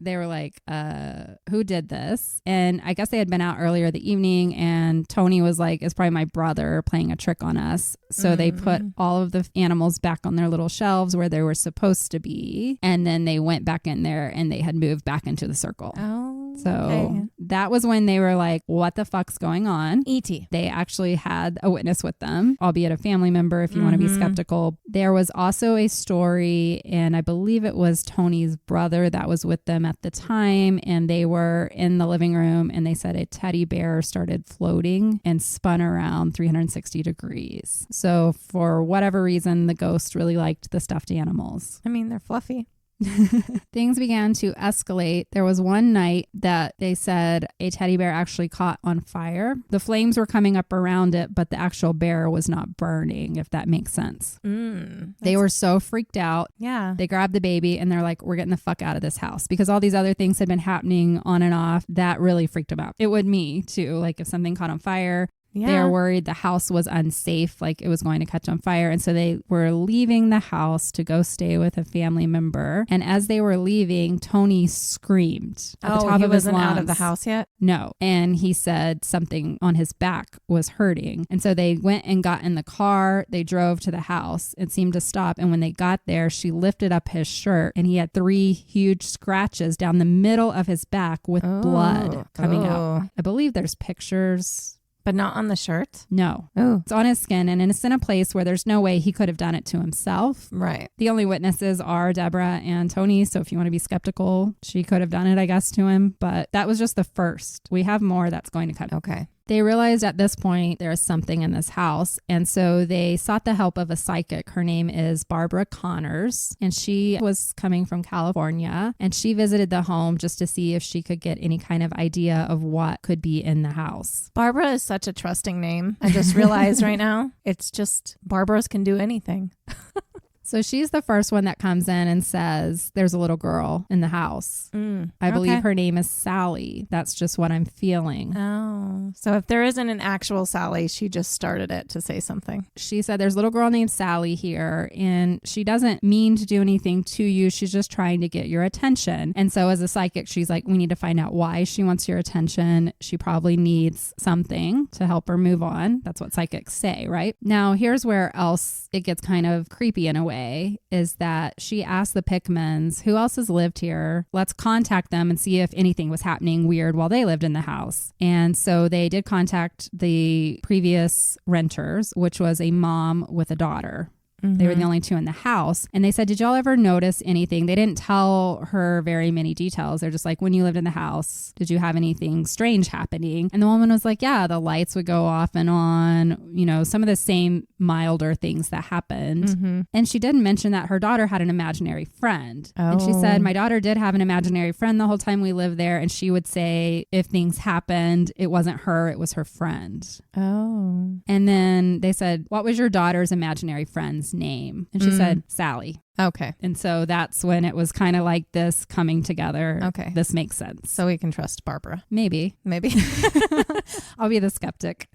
They were like, who did this? And I guess they had been out earlier the evening and Tony was like, it's probably my brother playing a trick on us. So they put all of the animals back on their little shelves where they were supposed to be. And then they went back in there and they had moved back into the circle. Oh, so okay. That was when they were like, what the fuck's going on? E.T. They actually had a witness with them, albeit a family member if you want to be skeptical. There was also a story, and I believe it was Tony's brother that was with them at the time, and they were in the living room and they said a teddy bear started floating and spun around 360 degrees. So for whatever reason, the ghost really liked the stuffed animals. I mean, they're fluffy. Things began to escalate. There was one night that they said a teddy bear actually caught on fire. The flames were coming up around it, but the actual bear was not burning, if that makes sense. They were so freaked out. Yeah. They grabbed the baby and they're like, we're getting the fuck out of this house, because all these other things had been happening on and off. That really freaked them out. It would me too. Like if something caught on fire, they were worried the house was unsafe, like it was going to catch on fire. And so they were leaving the house to go stay with a family member. And as they were leaving, Tony screamed at the top of his lungs. Out of the house yet? No. And he said something on his back was hurting. And so they went and got in the car. They drove to the house. It seemed to stop. And when they got there, she lifted up his shirt and he had 3 huge scratches down the middle of his back with blood coming out. I believe there's pictures. But not on the shirt? No. Oh. It's on his skin, and it's in a place where there's no way he could have done it to himself. Right. The only witnesses are Deborah and Tony, so if you want to be skeptical, she could have done it, I guess, to him. But that was just the first. We have more that's going to come. Okay. They realized at this point there is something in this house, and so they sought the help of a psychic. Her name is Barbara Connors, and she was coming from California, and she visited the home just to see if she could get any kind of idea of what could be in the house. Barbara is such a trusting name. I just realized right now, it's just Barbaras can do anything. So she's the first one that comes in and says there's a little girl in the house. I believe her name is Sallie. That's just what I'm feeling. Oh, so if there isn't an actual Sallie, she just started it to say something. She said there's a little girl named Sallie here, and she doesn't mean to do anything to you. She's just trying to get your attention. And so as a psychic, she's like, we need to find out why she wants your attention. She probably needs something to help her move on. That's what psychics say, right? Now, here's where else it gets kind of creepy in a way, is that she asked the Pickmans, who else has lived here? Let's contact them and see if anything was happening weird while they lived in the house. And so they did contact the previous renters, which was a mom with a daughter. They were the only two in the house. And they said, did y'all ever notice anything? They didn't tell her very many details. They're just like, when you lived in the house, did you have anything strange happening? And the woman was like, yeah, the lights would go off and on, you know, some of the same milder things that happened. And she did mention that her daughter had an imaginary friend. And she said, my daughter did have an imaginary friend the whole time we lived there. And she would say, if things happened, it wasn't her, it was her friend. And then they said, what was your daughter's imaginary friend's name? And she said, Sallie. Okay. And so that's when it was kind of like this coming together. Okay. This makes sense. So we can trust Barbara. Maybe. I'll be the skeptic.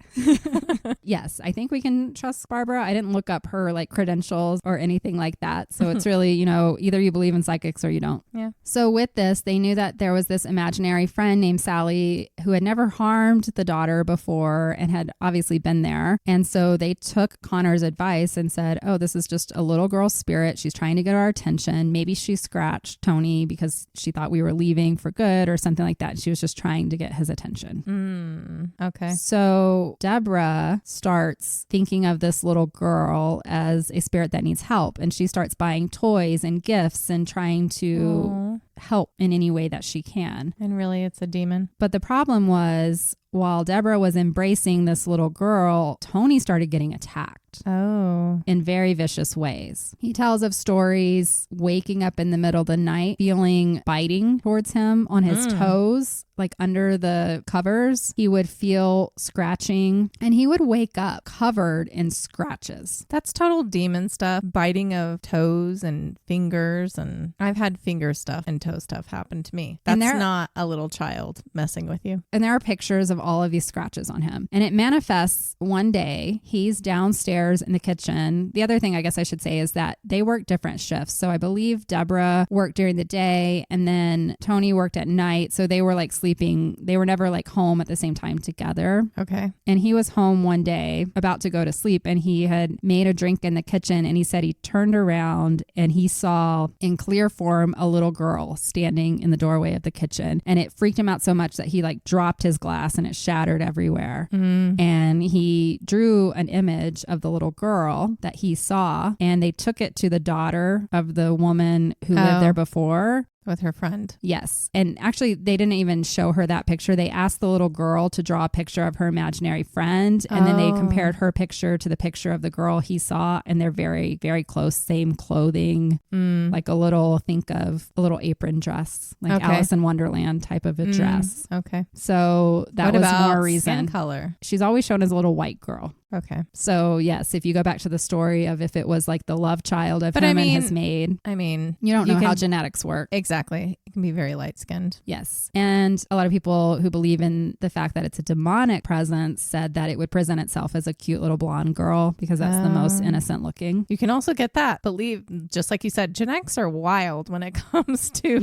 Yes, I think we can trust Barbara. I didn't look up her like credentials or anything like that. So it's really, you know, either you believe in psychics or you don't. Yeah. So with this, they knew that there was this imaginary friend named Sallie who had never harmed the daughter before and had obviously been there. And so they took Connor's advice and said, oh, this is just a little girl's spirit. She's trying to get our attention. Maybe she scratched Tony because she thought we were leaving for good or something like that. She was just trying to get his attention. Okay. So Deborah starts thinking of this little girl as a spirit that needs help. And she starts buying toys and gifts and trying to help in any way that she can. And really, it's a demon. But the problem was, while Deborah was embracing this little girl, Tony started getting attacked. In very vicious ways. He tells of stories waking up in the middle of the night, feeling biting towards him on his toes, like under the covers. He would feel scratching and he would wake up covered in scratches. That's total demon stuff. Biting of toes and fingers. And I've had finger stuff and toe stuff happen to me. That's not a little child messing with you. And there are pictures of all of these scratches on him. And it manifests one day. He's downstairs in the kitchen. The other thing I guess I should say is that they work different shifts. So I believe Deborah worked during the day and then Tony worked at night. So they were like sleeping. They were never like home at the same time together. Okay. And he was home one day about to go to sleep and he had made a drink in the kitchen and he said he turned around and he saw in clear form a little girl standing in the doorway of the kitchen. And it freaked him out so much that he like dropped his glass and it shattered everywhere. And he drew an image of the little girl that he saw and they took it to the daughter of the woman who lived there before. With her friend. Yes. And actually, they didn't even show her that picture. They asked the little girl to draw a picture of her imaginary friend. And then they compared her picture to the picture of the girl he saw. And they're very, very close. Same clothing. Like a little, think of a little apron dress. Like Alice in Wonderland type of a dress. Okay. So that was more reason. Skin color? She's always shown as a little white girl. Okay. So yes, if you go back to the story of if it was like the love child of him and his maid. I mean, you don't know how genetics work. Exactly. It can be very light skinned. Yes. And a lot of people who believe in the fact that it's a demonic presence said that it would present itself as a cute little blonde girl because that's the most innocent looking. You can also get that. Believe, just like you said, genetics are wild when it comes to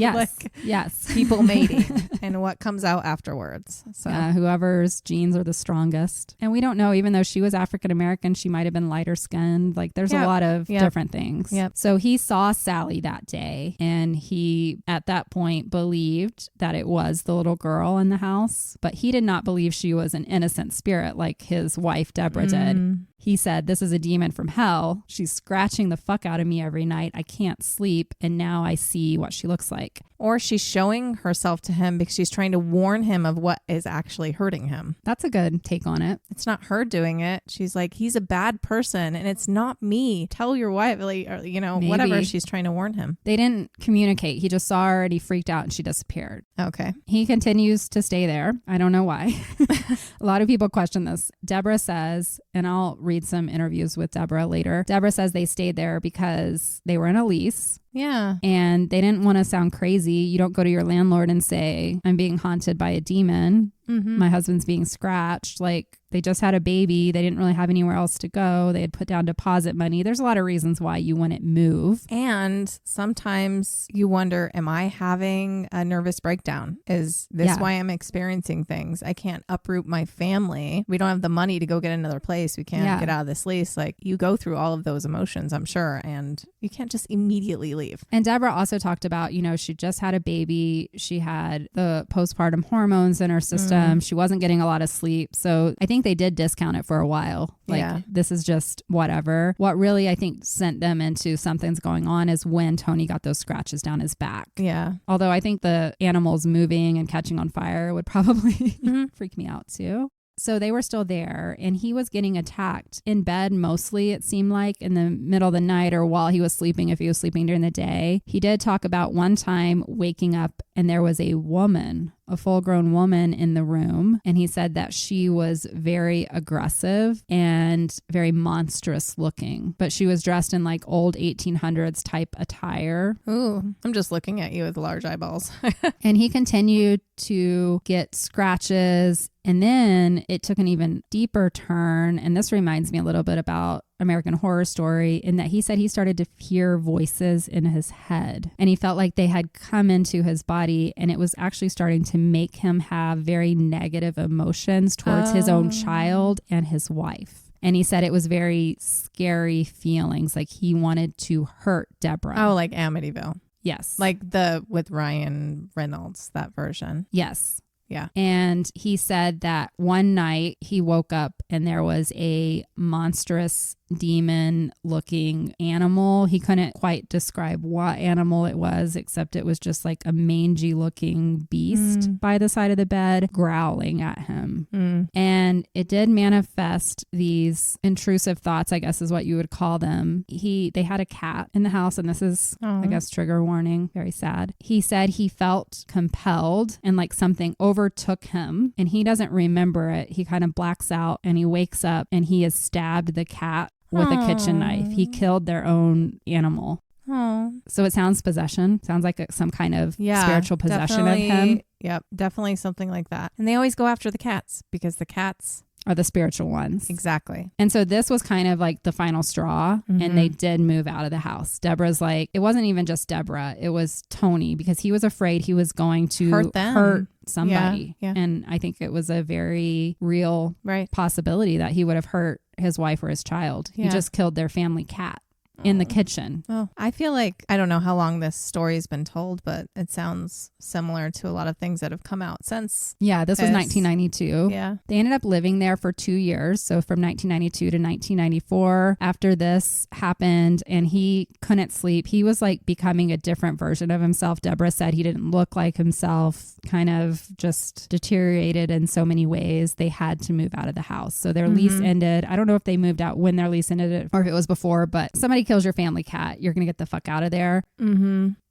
people mating and what comes out afterwards. So whoever's genes are the strongest. And we don't know, even though she was African American, she might have been lighter skinned. Like there's a lot of different things. So he saw Sallie that day and he at that point believed that it was the little girl in the house, but he did not believe she was an innocent spirit like his wife Deborah did. He said, this is a demon from hell. She's scratching the fuck out of me every night. I can't sleep. And now I see what she looks like. Or she's showing herself to him because she's trying to warn him of what is actually hurting him. That's a good take on it. It's not her doing it. She's like, he's a bad person and it's not me. Tell your wife, like, or, you know, Maybe. whatever. She's trying to warn him. They didn't communicate. He just saw her and he freaked out and she disappeared. Okay. He continues to stay there. I don't know why. A lot of people question this. Deborah says, and I'll read some interviews with Deborah later. Deborah says they stayed there because they were in a lease. Yeah. And they didn't want to sound crazy. You don't go to your landlord and say, I'm being haunted by a demon. Mm-hmm. My husband's being scratched. Like, they just had a baby. They didn't really have anywhere else to go. They had put down deposit money. There's a lot of reasons why you wouldn't move. And sometimes you wonder, am I having a nervous breakdown? Is this why I'm experiencing things? I can't uproot my family. We don't have the money to go get another place. We can't get out of this lease. Like, you go through all of those emotions, I'm sure, and you can't just immediately leave. And Deborah also talked about, you know, she just had a baby. She had the postpartum hormones in her system. She wasn't getting a lot of sleep. So I think they did discount it for a while. Like, this is just whatever. What really, I think, sent them into something's going on is when Tony got those scratches down his back. Yeah. Although I think the animals moving and catching on fire would probably freak me out too. So they were still there and he was getting attacked in bed mostly, it seemed like, in the middle of the night or while he was sleeping, if he was sleeping during the day. He did talk about one time waking up and there was a woman, a full-grown woman in the room. And he said that she was very aggressive and very monstrous looking, but she was dressed in like old 1800s type attire. Ooh, I'm just looking at you with large eyeballs. And he continued to get scratches. And then it took an even deeper turn. And this reminds me a little bit about American Horror Story, in that he said he started to hear voices in his head and he felt like they had come into his body and it was actually starting to make him have very negative emotions towards his own child and his wife. And he said it was very scary feelings, like he wanted to hurt Deborah. Oh, like Amityville. Yes. Like with Ryan Reynolds, that version. Yes. Yeah. And he said that one night he woke up and there was a monstrous demon looking animal. He couldn't quite describe what animal it was, except it was just like a mangy looking beast by the side of the bed growling at him. And it did manifest these intrusive thoughts, I guess is what you would call them. They had a cat in the house, and this is, I guess, trigger warning, very sad. He said he felt compelled and like something overtook him and he doesn't remember it. He kind of blacks out and he wakes up and he has stabbed the cat with a kitchen knife. He killed their own animal. So it sounds possession. Sounds like some kind of spiritual possession of him. Yep, definitely something like that. And they always go after the cats because the cats are the spiritual ones. Exactly. And so this was kind of like the final straw, and they did move out of the house. Deborah's like, it wasn't even just Deborah, it was Tony, because he was afraid he was going to hurt somebody. Yeah. And I think it was a very real possibility that he would have hurt his wife or his child. He just killed their family cat in the kitchen. Oh, I feel like, I don't know how long this story's been told, but it sounds similar to a lot of things that have come out since. Yeah, this was 1992. Yeah. They ended up living there for 2 years. So from 1992 to 1994, after this happened and he couldn't sleep, he was like becoming a different version of himself. Deborah said he didn't look like himself, kind of just deteriorated in so many ways. They had to move out of the house. So their lease ended. I don't know if they moved out when their lease ended or if it was before, but somebody kills your family cat, you're gonna get the fuck out of there.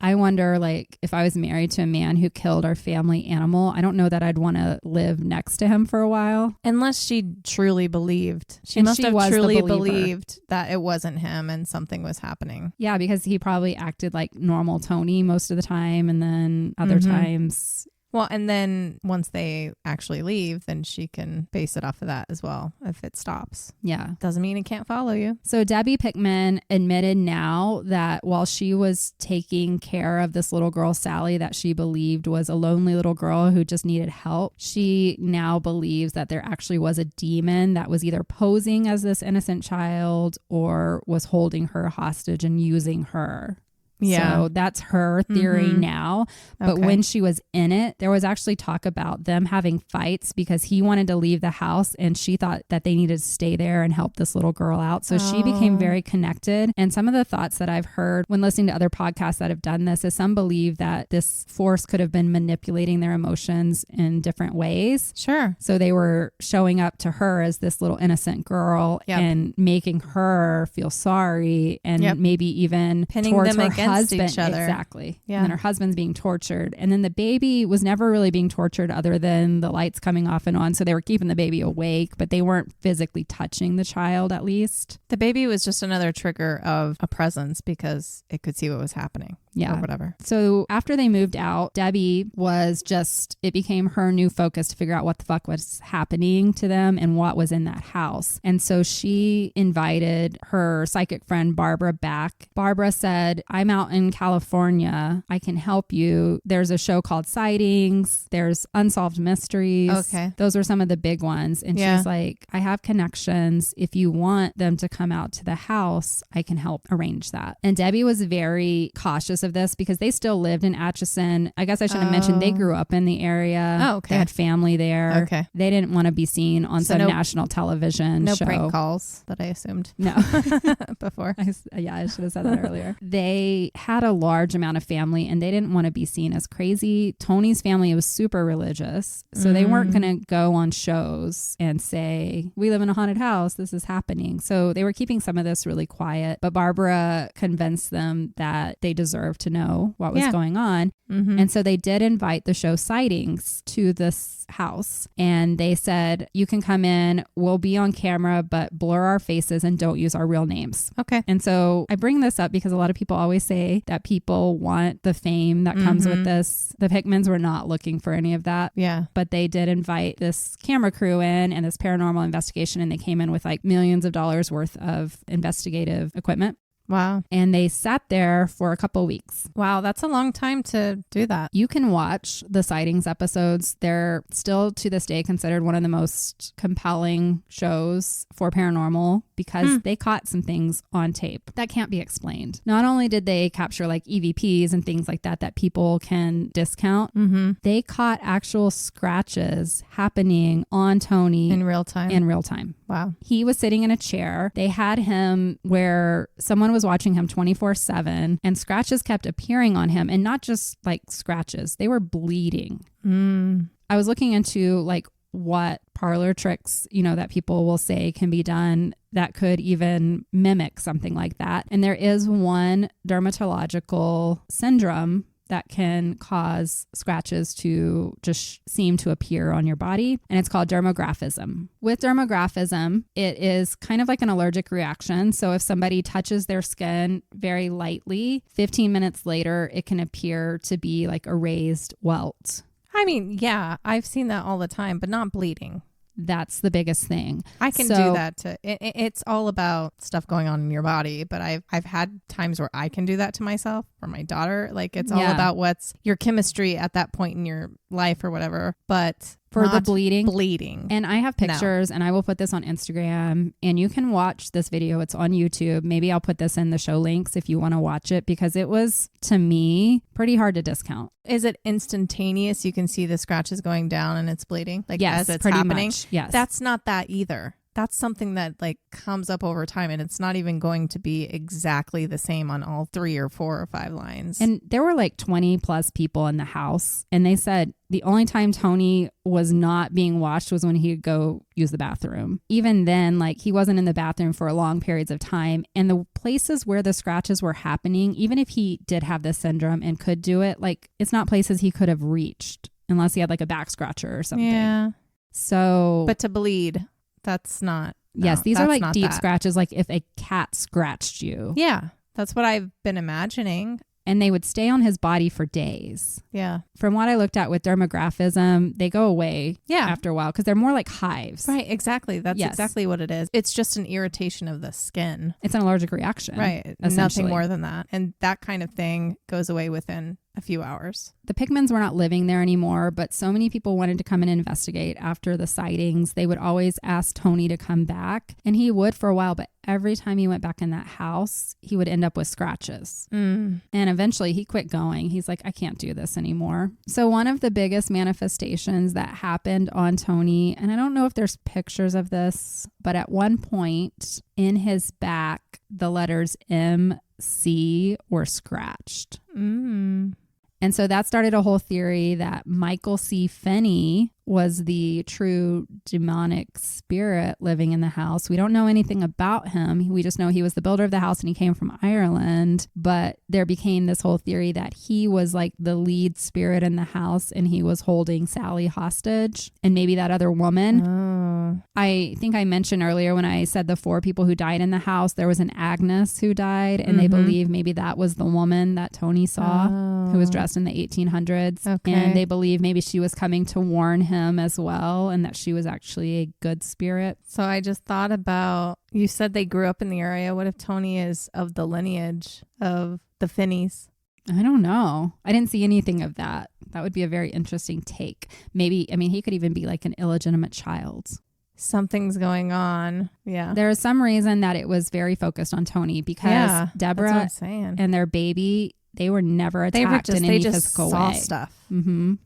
I wonder, like, if I was married to a man who killed our family animal, I don't know that I'd want to live next to him for a while. Unless she truly believed. She must have truly believed that it wasn't him and something was happening. Yeah, because he probably acted like normal Tony most of the time, and then other times. Well, and then once they actually leave, then she can base it off of that as well if it stops. Yeah. Doesn't mean it can't follow you. So Debbie Pickman admitted now that while she was taking care of this little girl, Sallie, that she believed was a lonely little girl who just needed help, she now believes that there actually was a demon that was either posing as this innocent child or was holding her hostage and using her Yeah. So that's her theory now. But when she was in it, there was actually talk about them having fights because he wanted to leave the house and she thought that they needed to stay there and help this little girl out. So she became very connected. And some of the thoughts that I've heard when listening to other podcasts that have done this is some believe that this force could have been manipulating their emotions in different ways. Sure. So they were showing up to her as this little innocent girl and making her feel sorry and maybe even pinning towards them her against husband. each other. Exactly. Yeah. And then her husband's being tortured. And then the baby was never really being tortured other than the lights coming off and on. So they were keeping the baby awake, but they weren't physically touching the child, at least. The baby was just another trigger of a presence because it could see what was happening. Yeah. Or whatever. So after they moved out, Debbie was just, it became her new focus to figure out what the fuck was happening to them and what was in that house. And so she invited her psychic friend, Barbara, back. Barbara said, I'm out in California. I can help you. There's a show called Sightings. There's Unsolved Mysteries. Okay. Those were some of the big ones. And she's like, I have connections. If you want them to come out to the house, I can help arrange that. And Debbie was very cautious of this because they still lived in Atchison. I guess I should have mentioned they grew up in the area. Oh, okay. They had family there. Okay. They didn't want to be seen on some national television no show. Prank calls that I assumed. No. Before. I should have said that earlier. They had a large amount of family and they didn't want to be seen as crazy. Tony's family was super religious. So they weren't going to go on shows and say, we live in a haunted house. This is happening. So they were keeping some of this really quiet. But Barbara convinced them that they deserved to know what was going on. And so they did invite the show Sightings to this house. And they said, you can come in, we'll be on camera, but blur our faces and don't use our real names. Okay. And so I bring this up because a lot of people always say that people want the fame that comes with this. The Hickmans were not looking for any of that. Yeah. But they did invite this camera crew in and this paranormal investigation, and they came in with like millions of dollars worth of investigative equipment. Wow. And they sat there for a couple weeks. Wow, that's a long time to do that. You can watch the Sightings episodes. They're still to this day considered one of the most compelling shows for paranormal because they caught some things on tape that can't be explained. Not only did they capture like EVPs and things like that that people can discount, they caught actual scratches happening on Tony in real time. Wow. He was sitting in a chair. They had him where someone was watching him 24/7 and scratches kept appearing on him, and not just like scratches, they were bleeding. I was looking into like what parlor tricks, that people will say can be done that could even mimic something like that. And there is one dermatological syndrome that can cause scratches to just seem to appear on your body. And it's called dermographism. With dermographism, it is kind of like an allergic reaction. So if somebody touches their skin very lightly, 15 minutes later, it can appear to be like a raised welt. I mean, yeah, I've seen that all the time, but not bleeding. That's the biggest thing. I can do that too. It's all about stuff going on in your body, but I've had times where I can do that to myself or my daughter. Like it's all about what's your chemistry at that point in your life or whatever. But for the bleeding. And I have pictures and I will put this on Instagram and you can watch this video. It's on YouTube. Maybe I'll put this in the show links if you want to watch it, because it was, to me, pretty hard to discount. Is it instantaneous? You can see the scratches going down and it's bleeding? Like yes, as it's pretty happening? Much, yes. That's not that either. That's something that like comes up over time, and it's not even going to be exactly the same on all 3 or 4 or 5 lines. And there were like 20 plus people in the house, and they said the only time Tony was not being watched was when he'd go use the bathroom. Even then, like he wasn't in the bathroom for long periods of time. And the places where the scratches were happening, even if he did have this syndrome and could do it, like it's not places he could have reached unless he had like a back scratcher or something. Yeah. So, but to bleed, that's not. Yes, these are like deep scratches, like if a cat scratched you. Yeah, that's what I've been imagining. And they would stay on his body for days. Yeah. From what I looked at with dermographism, they go away after a while because they're more like hives. Right, exactly. That's exactly what it is. It's just an irritation of the skin. It's an allergic reaction. Right. Nothing more than that. And that kind of thing goes away within a few hours. The Pickmans were not living there anymore, but so many people wanted to come and investigate after the sightings. They would always ask Tony to come back, and he would for a while, but every time he went back in that house, he would end up with scratches. And eventually he quit going. He's like, I can't do this anymore. So one of the biggest manifestations that happened on Tony, and I don't know if there's pictures of this, but at one point in his back, the letters MC were scratched. And so that started a whole theory that Michael C. Finney was the true demonic spirit living in the house. We don't know anything about him. We just know he was the builder of the house and he came from Ireland. But there became this whole theory that he was like the lead spirit in the house and he was holding Sallie hostage and maybe that other woman. I think I mentioned earlier when I said the 4 people who died in the house, there was an Agnes who died and they believe maybe that was the woman that Tony saw who was dressed in the 1800s. And they believe maybe she was coming to warn him as well and that she was actually a good spirit. So I just thought about, you said they grew up in the area. What if Tony is of the lineage of the Finneys? I don't know. I didn't see anything of that. That would be a very interesting take. Maybe, I mean, he could even be like an illegitimate child. Something's going on. Yeah. There is some reason that it was very focused on Tony because Deborah and their baby, they were never attacked in any physical way. They just saw stuff.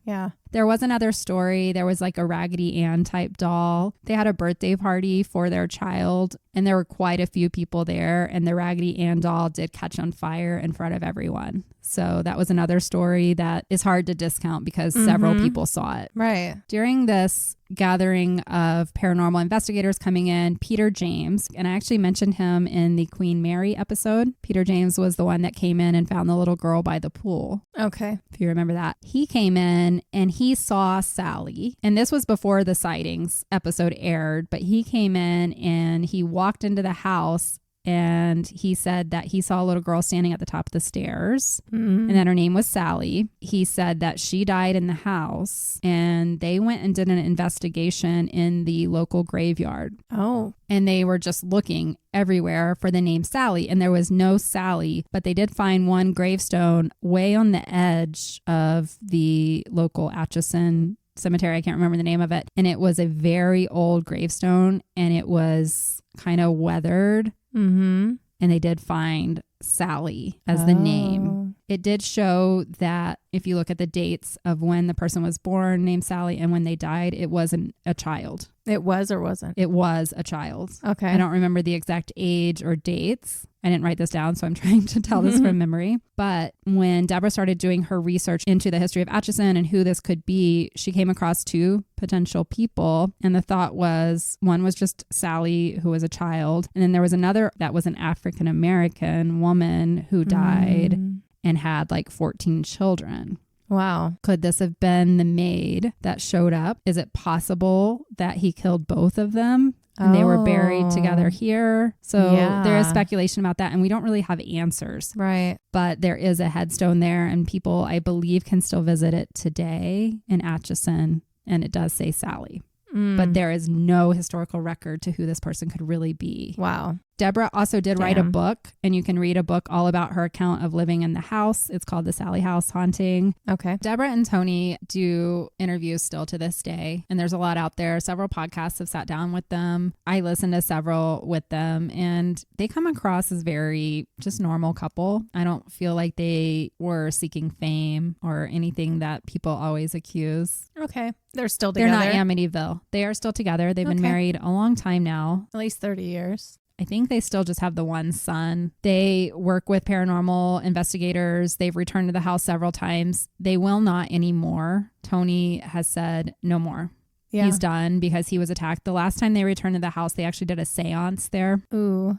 Yeah. There was another story. There was like a Raggedy Ann type doll. They had a birthday party for their child and there were quite a few people there and the Raggedy Ann doll did catch on fire in front of everyone. So that was another story that is hard to discount because several people saw it. Right. During this gathering of paranormal investigators coming in, Peter James, and I actually mentioned him in the Queen Mary episode. Peter James was the one that came in and found the little girl by the pool. Okay. If you remember that. He came in and he saw Sallie. And this was before the sightings episode aired, but he came in and he walked into the house and he said that he saw a little girl standing at the top of the stairs and that her name was Sallie. He said that she died in the house and they went and did an investigation in the local graveyard. Oh. And they were just looking everywhere for the name Sallie and there was no Sallie, but they did find one gravestone way on the edge of the local Atchison cemetery. I can't remember the name of it. And it was a very old gravestone and it was kind of weathered. And they did find Sallie as the name. It did show that if you look at the dates of when the person was born named Sallie and when they died, it wasn't a child. It was or wasn't? It was a child. Okay. I don't remember the exact age or dates. I didn't write this down, so I'm trying to tell this from memory. But when Deborah started doing her research into the history of Atchison and who this could be, she came across 2 potential people. And the thought was, one was just Sallie, who was a child. And then there was another that was an African-American woman who died and had like 14 children. Wow. Could this have been the maid that showed up? Is it possible that he killed both of them? And they were buried together here. So there is speculation about that. And we don't really have answers. Right. But there is a headstone there. And people, I believe, can still visit it today in Atchison. And it does say Sallie. But there is no historical record to who this person could really be. Wow. Deborah also did write a book, and you can read a book all about her account of living in the house. It's called The Sallie House Haunting. Okay. Deborah and Tony do interviews still to this day, and there's a lot out there. Several podcasts have sat down with them. I listened to several with them, and they come across as very just normal couple. I don't feel like they were seeking fame or anything that people always accuse. Okay. They're still together. They're not Amityville. They are still together. They've been married a long time now. At least 30 years. I think they still just have the one son. They work with paranormal investigators. They've returned to the house several times. They will not anymore. Tony has said no more. Yeah. He's done because he was attacked. The last time they returned to the house, they actually did a seance there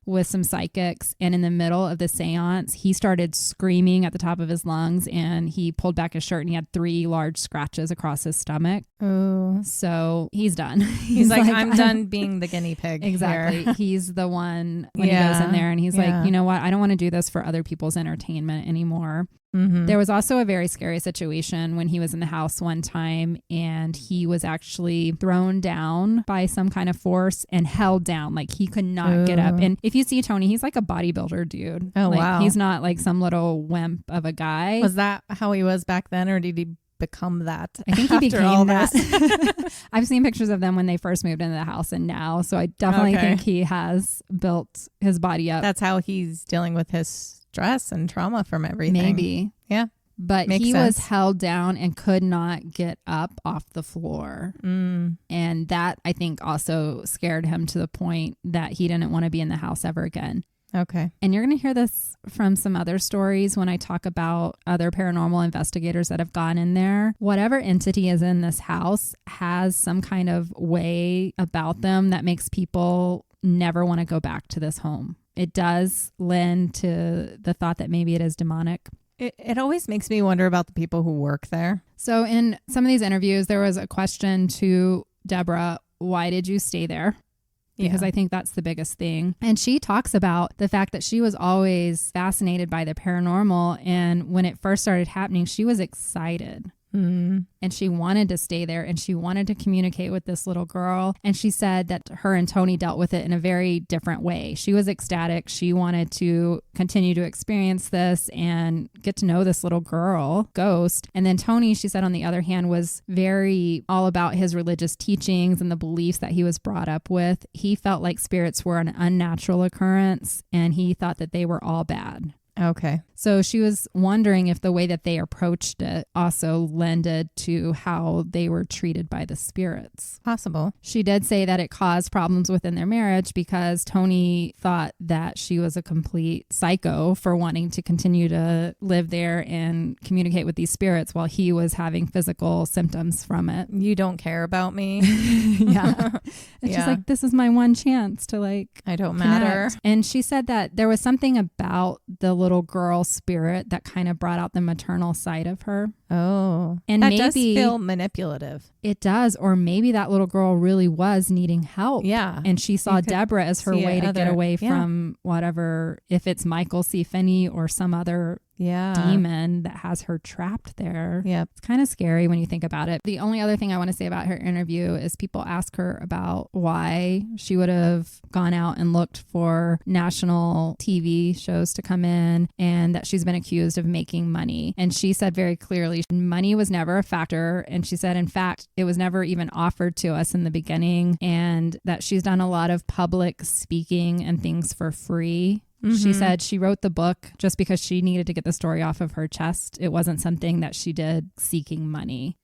with some psychics. And in the middle of the seance, he started screaming at the top of his lungs and he pulled back his shirt and he had 3 large scratches across his stomach. Ooh. So he's done. He's like, I'm done being the guinea pig. Exactly. Here. He's the one when he goes in there and he's like, you know what? I don't want to do this for other people's entertainment anymore. Mm-hmm. There was also a very scary situation when he was in the house one time and he was actually thrown down by some kind of force and held down. Like he could not get up. And if you see Tony, he's like a bodybuilder dude. Oh, like, wow. He's not like some little wimp of a guy. Was that how he was back then, or did he become that? I think he after became all that. this? I've seen pictures of them when they first moved into the house and now. So I definitely think he has built his body up. That's how he's dealing with his stress and trauma from everything. Maybe. Yeah. But Makes he sense. was held down and could not get up off the floor. And that, I think, also scared him to the point that he didn't want to be in the house ever again. Okay. And you're going to hear this from some other stories when I talk about other paranormal investigators that have gone in there. Whatever entity is in this house has some kind of way about them that makes people never want to go back to this home. It does lend to the thought that maybe it is demonic. It always makes me wonder about the people who work there. So in some of these interviews, there was a question to Deborah, why did you stay there? Because I think that's the biggest thing. And she talks about the fact that she was always fascinated by the paranormal. And when it first started happening, she was excited. And she wanted to stay there and she wanted to communicate with this little girl. And she said that her and Tony dealt with it in a very different way. She was ecstatic. She wanted to continue to experience this and get to know this little girl, Ghost. And then Tony, she said, on the other hand, was very all about his religious teachings and the beliefs that he was brought up with. He felt like spirits were an unnatural occurrence and he thought that they were all bad. Okay. So she was wondering if the way that they approached it also lended to how they were treated by the spirits. Possible. She did say that it caused problems within their marriage because Tony thought that she was a complete psycho for wanting to continue to live there and communicate with these spirits while he was having physical symptoms from it. You don't care about me. Yeah. It's just like, this is my one chance to I don't matter. connect. And she said that there was something about the little girl spirit that kind of brought out the maternal side of her. Oh. And that maybe does feel manipulative. It does. Or maybe that little girl really was needing help. Yeah. And she saw Deborah as her way to get away from whatever, if it's Michael C. Finney or some other demon that has her trapped there. Yep. It's kind of scary when you think about it. The only other thing I want to say about her interview is people ask her about why she would have gone out and looked for national TV shows to come in and that she's been accused of making money. And she said very clearly, money was never a factor. And she said, in fact, it was never even offered to us in the beginning, and that she's done a lot of public speaking and things for free. She said she wrote the book just because she needed to get the story off of her chest. It wasn't something that she did seeking money.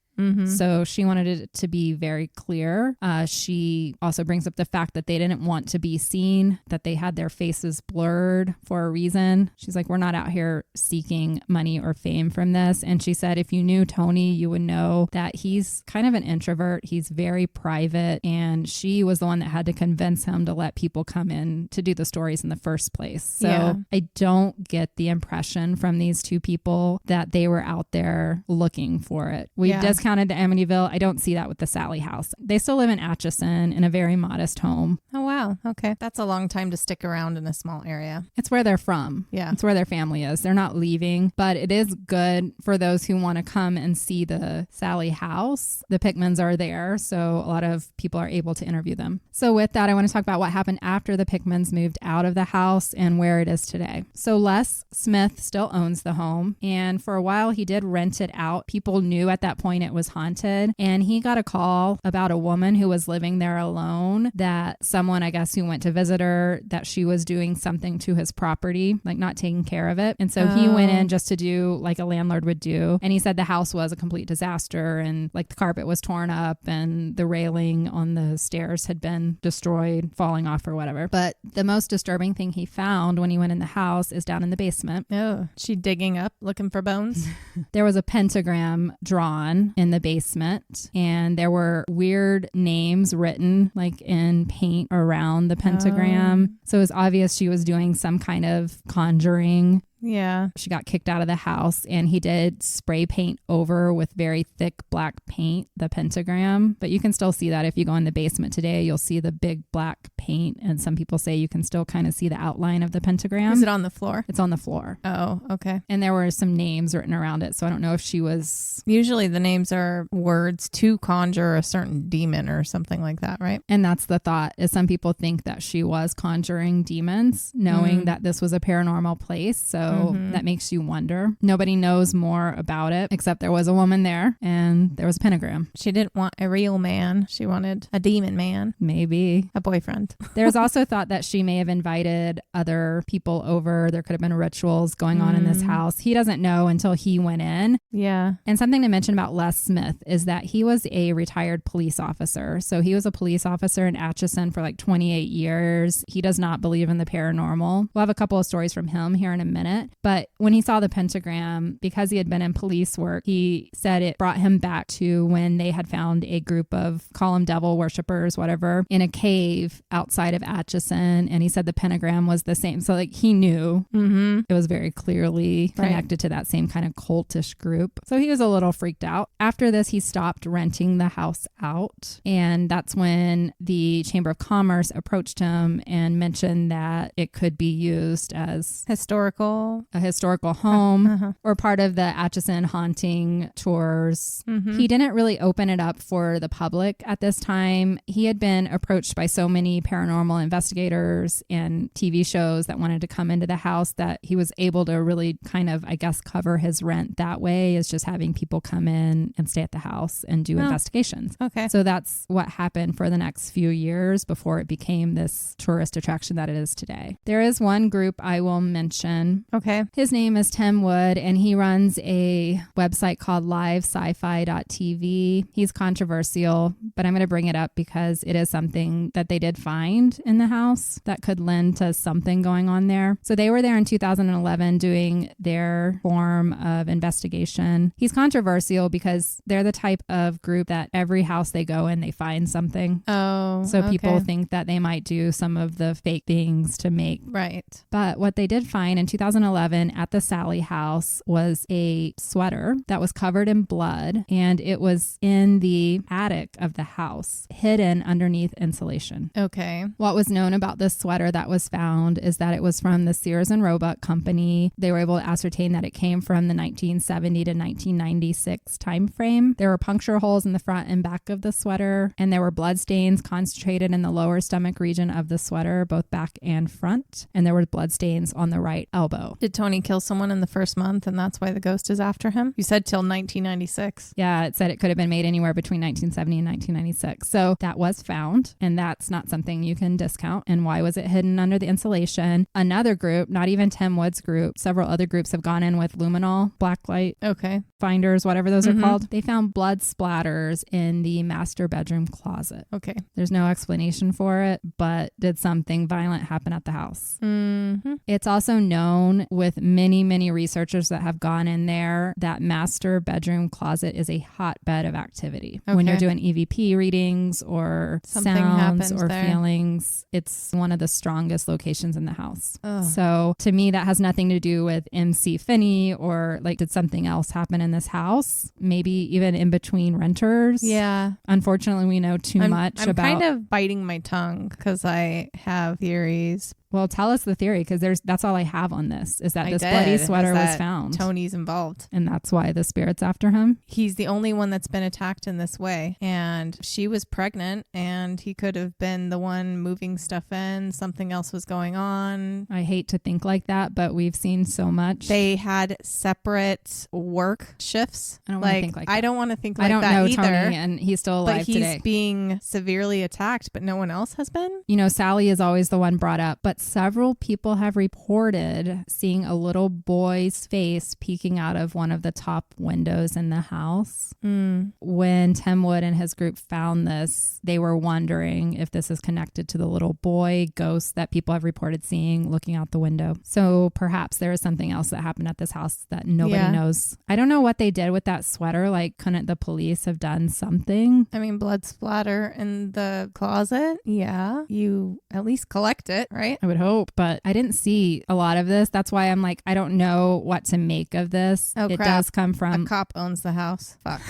So she wanted it to be very clear. She also brings up the fact that they didn't want to be seen, that they had their faces blurred for a reason. She's like, we're not out here seeking money or fame from this. And she said, if you knew Tony, you would know that he's kind of an introvert. He's very private. And she was the one that had to convince him to let people come in to do the stories in the first place. So I don't get the impression from these two people that they were out there looking for it. We discounted the Amityville. I don't see that with the Sallie House. They still live in Atchison in a very modest home. Oh, wow. Okay. That's a long time to stick around in a small area. It's where they're from. Yeah. It's where their family is. They're not leaving, but it is good for those who want to come and see the Sallie House. The Pickmans are there, so a lot of people are able to interview them. So with that, I want to talk about what happened after the Pickmans moved out of the house and where it is today. So Les Smith still owns the home, and for a while he did rent it out. People knew at that point it was haunted, and he got a call about a woman who was living there alone, that someone, I guess, who went to visit her, that she was doing something to his property, like not taking care of it. And so he went in just to do like a landlord would do. And he said the house was a complete disaster, and like the carpet was torn up and the railing on the stairs had been destroyed, falling off or whatever. But the most disturbing thing he found when he went in the house is down in the basement. Oh, she digging up, looking for bones? There was a pentagram drawn in the basement, and there were weird names written like in paint around the pentagram. So it was obvious she was doing some kind of conjuring. Yeah. She got kicked out of the house, and he did spray paint over with very thick black paint the pentagram. But you can still see that if you go in the basement today, you'll see the big black paint. And some people say you can still kind of see the outline of the pentagram. Is it on the floor? It's on the floor. Oh, okay. And there were some names written around it. So I don't know if she was... Usually the names are words to conjure a certain demon or something like that, right? And that's the thought, is some people think that she was conjuring demons, knowing that this was a paranormal place. So that makes you wonder. Nobody knows more about it, except there was a woman there and there was a pentagram. She didn't want a real man. She wanted a demon man. Maybe. A boyfriend. There's also thought that she may have invited other people over. There could have been rituals going on in this house. He doesn't know until he went in. Yeah. And something to mention about Les Smith is that he was a retired police officer. So he was a police officer in Atchison for like 28 years. He does not believe in the paranormal. We'll have a couple of stories from him here in a minute. But when he saw the pentagram, because he had been in police work, he said it brought him back to when they had found a group of, call them devil worshippers, whatever, in a cave outside of Atchison. And he said the pentagram was the same. So like he knew it was very clearly connected to that same kind of cultish group. So he was a little freaked out. After this, he stopped renting the house out. And that's when the Chamber of Commerce approached him and mentioned that it could be used as a historical home or part of the Atchison haunting tours. He didn't really open it up for the public at this time. He had been approached by so many paranormal investigators and TV shows that wanted to come into the house that he was able to really kind of, I guess, cover his rent that way, is just having people come in and stay at the house and do investigations. Okay. So that's what happened for the next few years before it became this tourist attraction that it is today. There is one group I will mention. Okay. His name is Tim Wood, and he runs a website called livesci-fi.tv. He's controversial, but I'm going to bring it up because it is something that they did find in the house that could lend to something going on there. So they were there in 2011 doing their form of investigation. He's controversial because they're the type of group that every house they go in, they find something. Oh, so people think that they might do some of the fake things to make. Right. But what they did find in 2011 at the Sallie House was a sweater that was covered in blood, and it was in the attic of the house, hidden underneath insulation. Okay. What was known about this sweater that was found is that it was from the Sears and Roebuck Company. They were able to ascertain that it came from the 1970 to 1996 time frame. There were puncture holes in the front and back of the sweater, and there were blood stains concentrated in the lower stomach region of the sweater, both back and front, and there were blood stains on the right elbow. Did Tony kill someone in the first month and that's why the ghost is after him? You said till 1996. Yeah, it said it could have been made anywhere between 1970 and 1996. So that was found, and that's not something you can discount. And why was it hidden under the insulation? Another group, not even Tim Wood's group, several other groups have gone in with luminol, blacklight finders, whatever those are called. They found blood splatters in the master bedroom closet. Okay. There's no explanation for it, but did something violent happen at the house? It's also known with many, many researchers that have gone in there that master bedroom closet is a hotbed of activity. When you're doing EVP readings or something sounds or there. Feelings, it's one of the strongest locations in the house. So to me, that has nothing to do with MC Finney or like, did something else happen in this house? Maybe even in between renters. Yeah. Unfortunately, we know too much about... I'm kind of biting my tongue because I have theories. Well, tell us the theory, because that's all I have on this, is that bloody sweater was found. Tony's involved. And that's why the spirit's after him? He's the only one that's been attacked in this way. And she was pregnant, and he could have been the one moving stuff in. Something else was going on. I hate to think like that, but we've seen so much. They had separate work shifts. I don't want to think like that. I don't want to think like that either. I don't know Tony, and he's still alive today. But he's being severely attacked, but no one else has been? You know, Sallie is always the one brought up, but several people have reported seeing a little boy's face peeking out of one of the top windows in the house. When Tim Wood and his group found this, they were wondering if this is connected to the little boy ghost that people have reported seeing looking out the window. So perhaps there is something else that happened at this house that nobody knows. I don't know what they did with that sweater. Like, couldn't the police have done something? I mean, blood splatter in the closet. Yeah. You at least collect it, right? I would would hope, but I didn't see a lot of this. That's why I'm like, I don't know what to make of this. Oh, it crap. does come from... A cop owns the house. Fuck.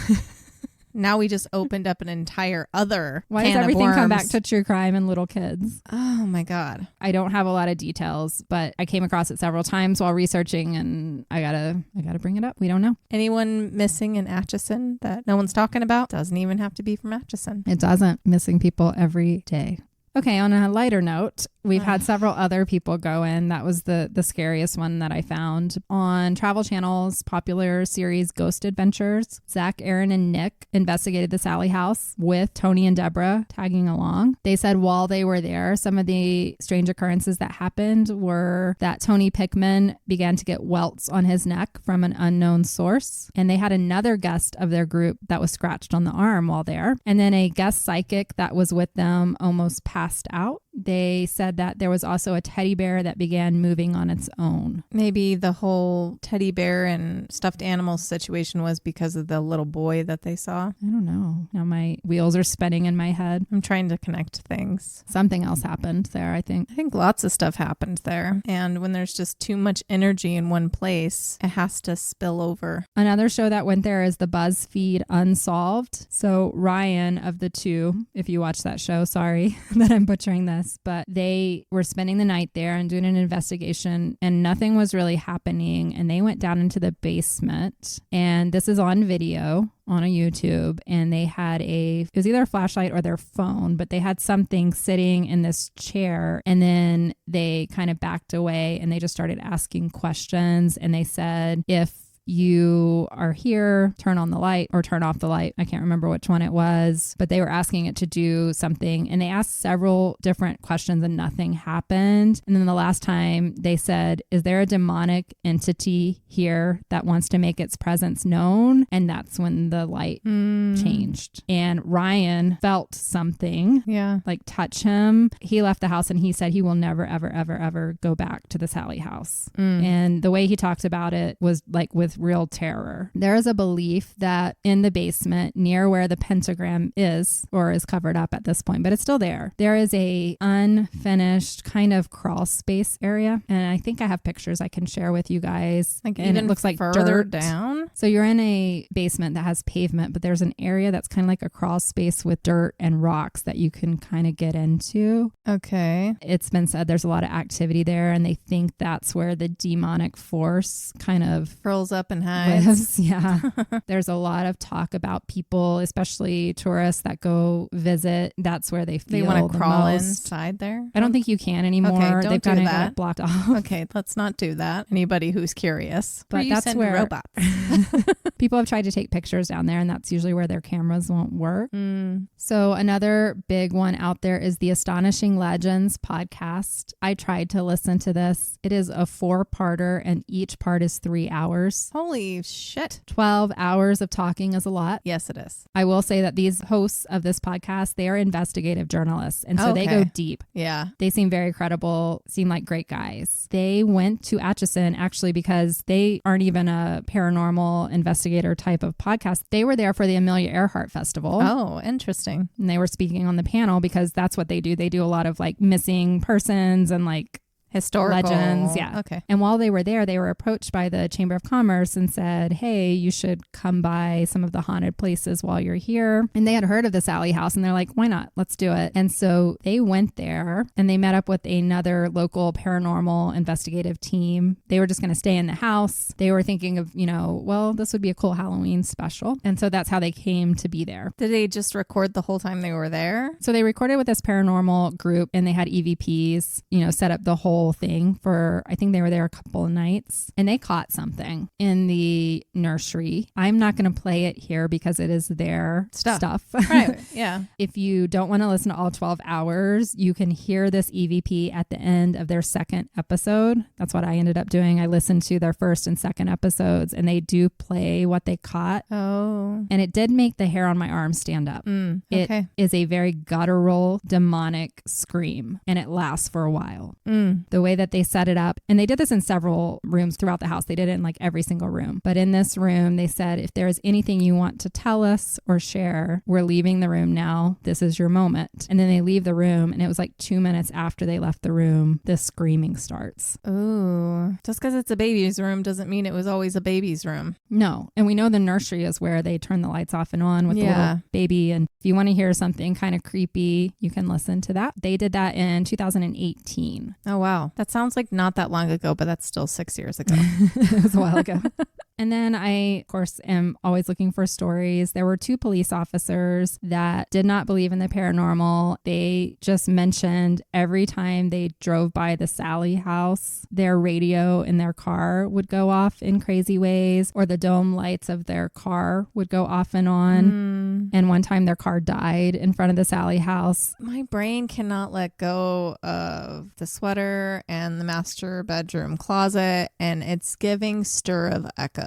Now we just opened up an entire other Why can does everything of worms. come back to true crime and little kids? Oh my God. I don't have a lot of details, but I came across it several times while researching, and I gotta bring it up. We don't know. Anyone missing in Atchison that no one's talking about? Doesn't even have to be from Atchison. It doesn't. Missing people every day. Okay, on a lighter note, we've had several other people go in. That was the scariest one that I found. On Travel Channel's popular series Ghost Adventures, Zach, Aaron, and Nick investigated the Sallie House with Tony and Deborah tagging along. They said while they were there, some of the strange occurrences that happened were that Tony Pickman began to get welts on his neck from an unknown source. And they had another guest of their group that was scratched on the arm while there. And then a guest psychic that was with them almost passed out. They said that there was also a teddy bear that began moving on its own. Maybe the whole teddy bear and stuffed animal situation was because of the little boy that they saw. I don't know. Now my wheels are spinning in my head. I'm trying to connect things. Something else happened there, I think. I think lots of stuff happened there. And when there's just too much energy in one place, it has to spill over. Another show that went there is the BuzzFeed Unsolved. So Ryan of the two, if you watch that show, sorry that I'm butchering this, but they were spending the night there and doing an investigation and nothing was really happening. And they went down into the basement, and this is on video on a YouTube, and they had it was either a flashlight or their phone, but they had something sitting in this chair, and then they kind of backed away and they just started asking questions. And they said, if you are here, turn on the light or turn off the light. I can't remember which one it was, but they were asking it to do something, and they asked several different questions and nothing happened. And then the last time they said, is there a demonic entity here that wants to make its presence known? And that's when the light changed. And Ryan felt something like touch him. He left the house and he said he will never, ever, ever, ever go back to the Sallie House. And the way he talked about it was like with real terror. There is a belief that in the basement near where the pentagram is, or is covered up at this point, but it's still there, there is a unfinished kind of crawl space area. And I think I have pictures I can share with you guys. Like, and even it looks like further dirt down. So you're in a basement that has pavement, but there's an area that's kind of like a crawl space with dirt and rocks that you can kind of get into. Okay. It's been said there's a lot of activity there, and they think that's where the demonic force kind of curls up and hides. lives. Yeah. There's a lot of talk about people, especially tourists that go visit. That's where they feel they want to crawl most. inside there. I don't think you can anymore. Okay, don't They've do kind of that. got it blocked off. Okay, let's not do that. Anybody who's curious. But that's send where robots. people have tried to take pictures down there, and that's usually where their cameras won't work. So another big one out there is the Astonishing Legends podcast. I tried to listen to this. It is a 4-parter, and each part is 3 hours. Holy shit. 12 hours of talking is a lot. Yes, it is. I will say that these hosts of this podcast, they are investigative journalists. And so they go deep. Yeah. They seem very credible, seem like great guys. They went to Atchison actually because they aren't even a paranormal investigator type of podcast. They were there for the Amelia Earhart Festival. Oh, interesting. And they were speaking on the panel because that's what they do. They do a lot of like missing persons and like historical legends. Yeah. Okay. And while they were there, they were approached by the Chamber of Commerce and said, hey, you should come by some of the haunted places while you're here. And they had heard of the Sallie House, and they're like, why not? Let's do it. And so they went there, and they met up with another local paranormal investigative team. They were just going to stay in the house. They were thinking of, well, this would be a cool Halloween special. And so that's how they came to be there. Did they just record the whole time they were there? So they recorded with this paranormal group, and they had EVPs, set up the whole thing for, I think they were there a couple of nights, and they caught something in the nursery. I'm not going to play it here because it is their stuff. Right. Yeah. If you don't want to listen to all 12 hours, you can hear this EVP at the end of their second episode. That's what I ended up doing. I listened to their first and second episodes, and they do play what they caught. Oh. And it did make the hair on my arm stand up. Okay. It is a very guttural, demonic scream, and it lasts for a while. The the way that they set it up, and they did this in several rooms throughout the house. They did it in like every single room. But in this room, they said, if there is anything you want to tell us or share, we're leaving the room now. This is your moment. And then they leave the room, and it was like 2 minutes after they left the room, the screaming starts. Ooh. Just because it's a baby's room doesn't mean it was always a baby's room. No. And we know the nursery is where they turn the lights off and on with the little baby. And if you want to hear something kind of creepy, you can listen to that. They did that in 2018. Oh, wow. That sounds like not that long ago, but that's still 6 years ago. It was a while ago. And then I, of course, am always looking for stories. There were 2 police officers that did not believe in the paranormal. They just mentioned every time they drove by the Sallie House, their radio in their car would go off in crazy ways, or the dome lights of their car would go off and on. And one time their car died in front of the Sallie House. My brain cannot let go of the sweater and the master bedroom closet, and it's giving Stir of Echoes.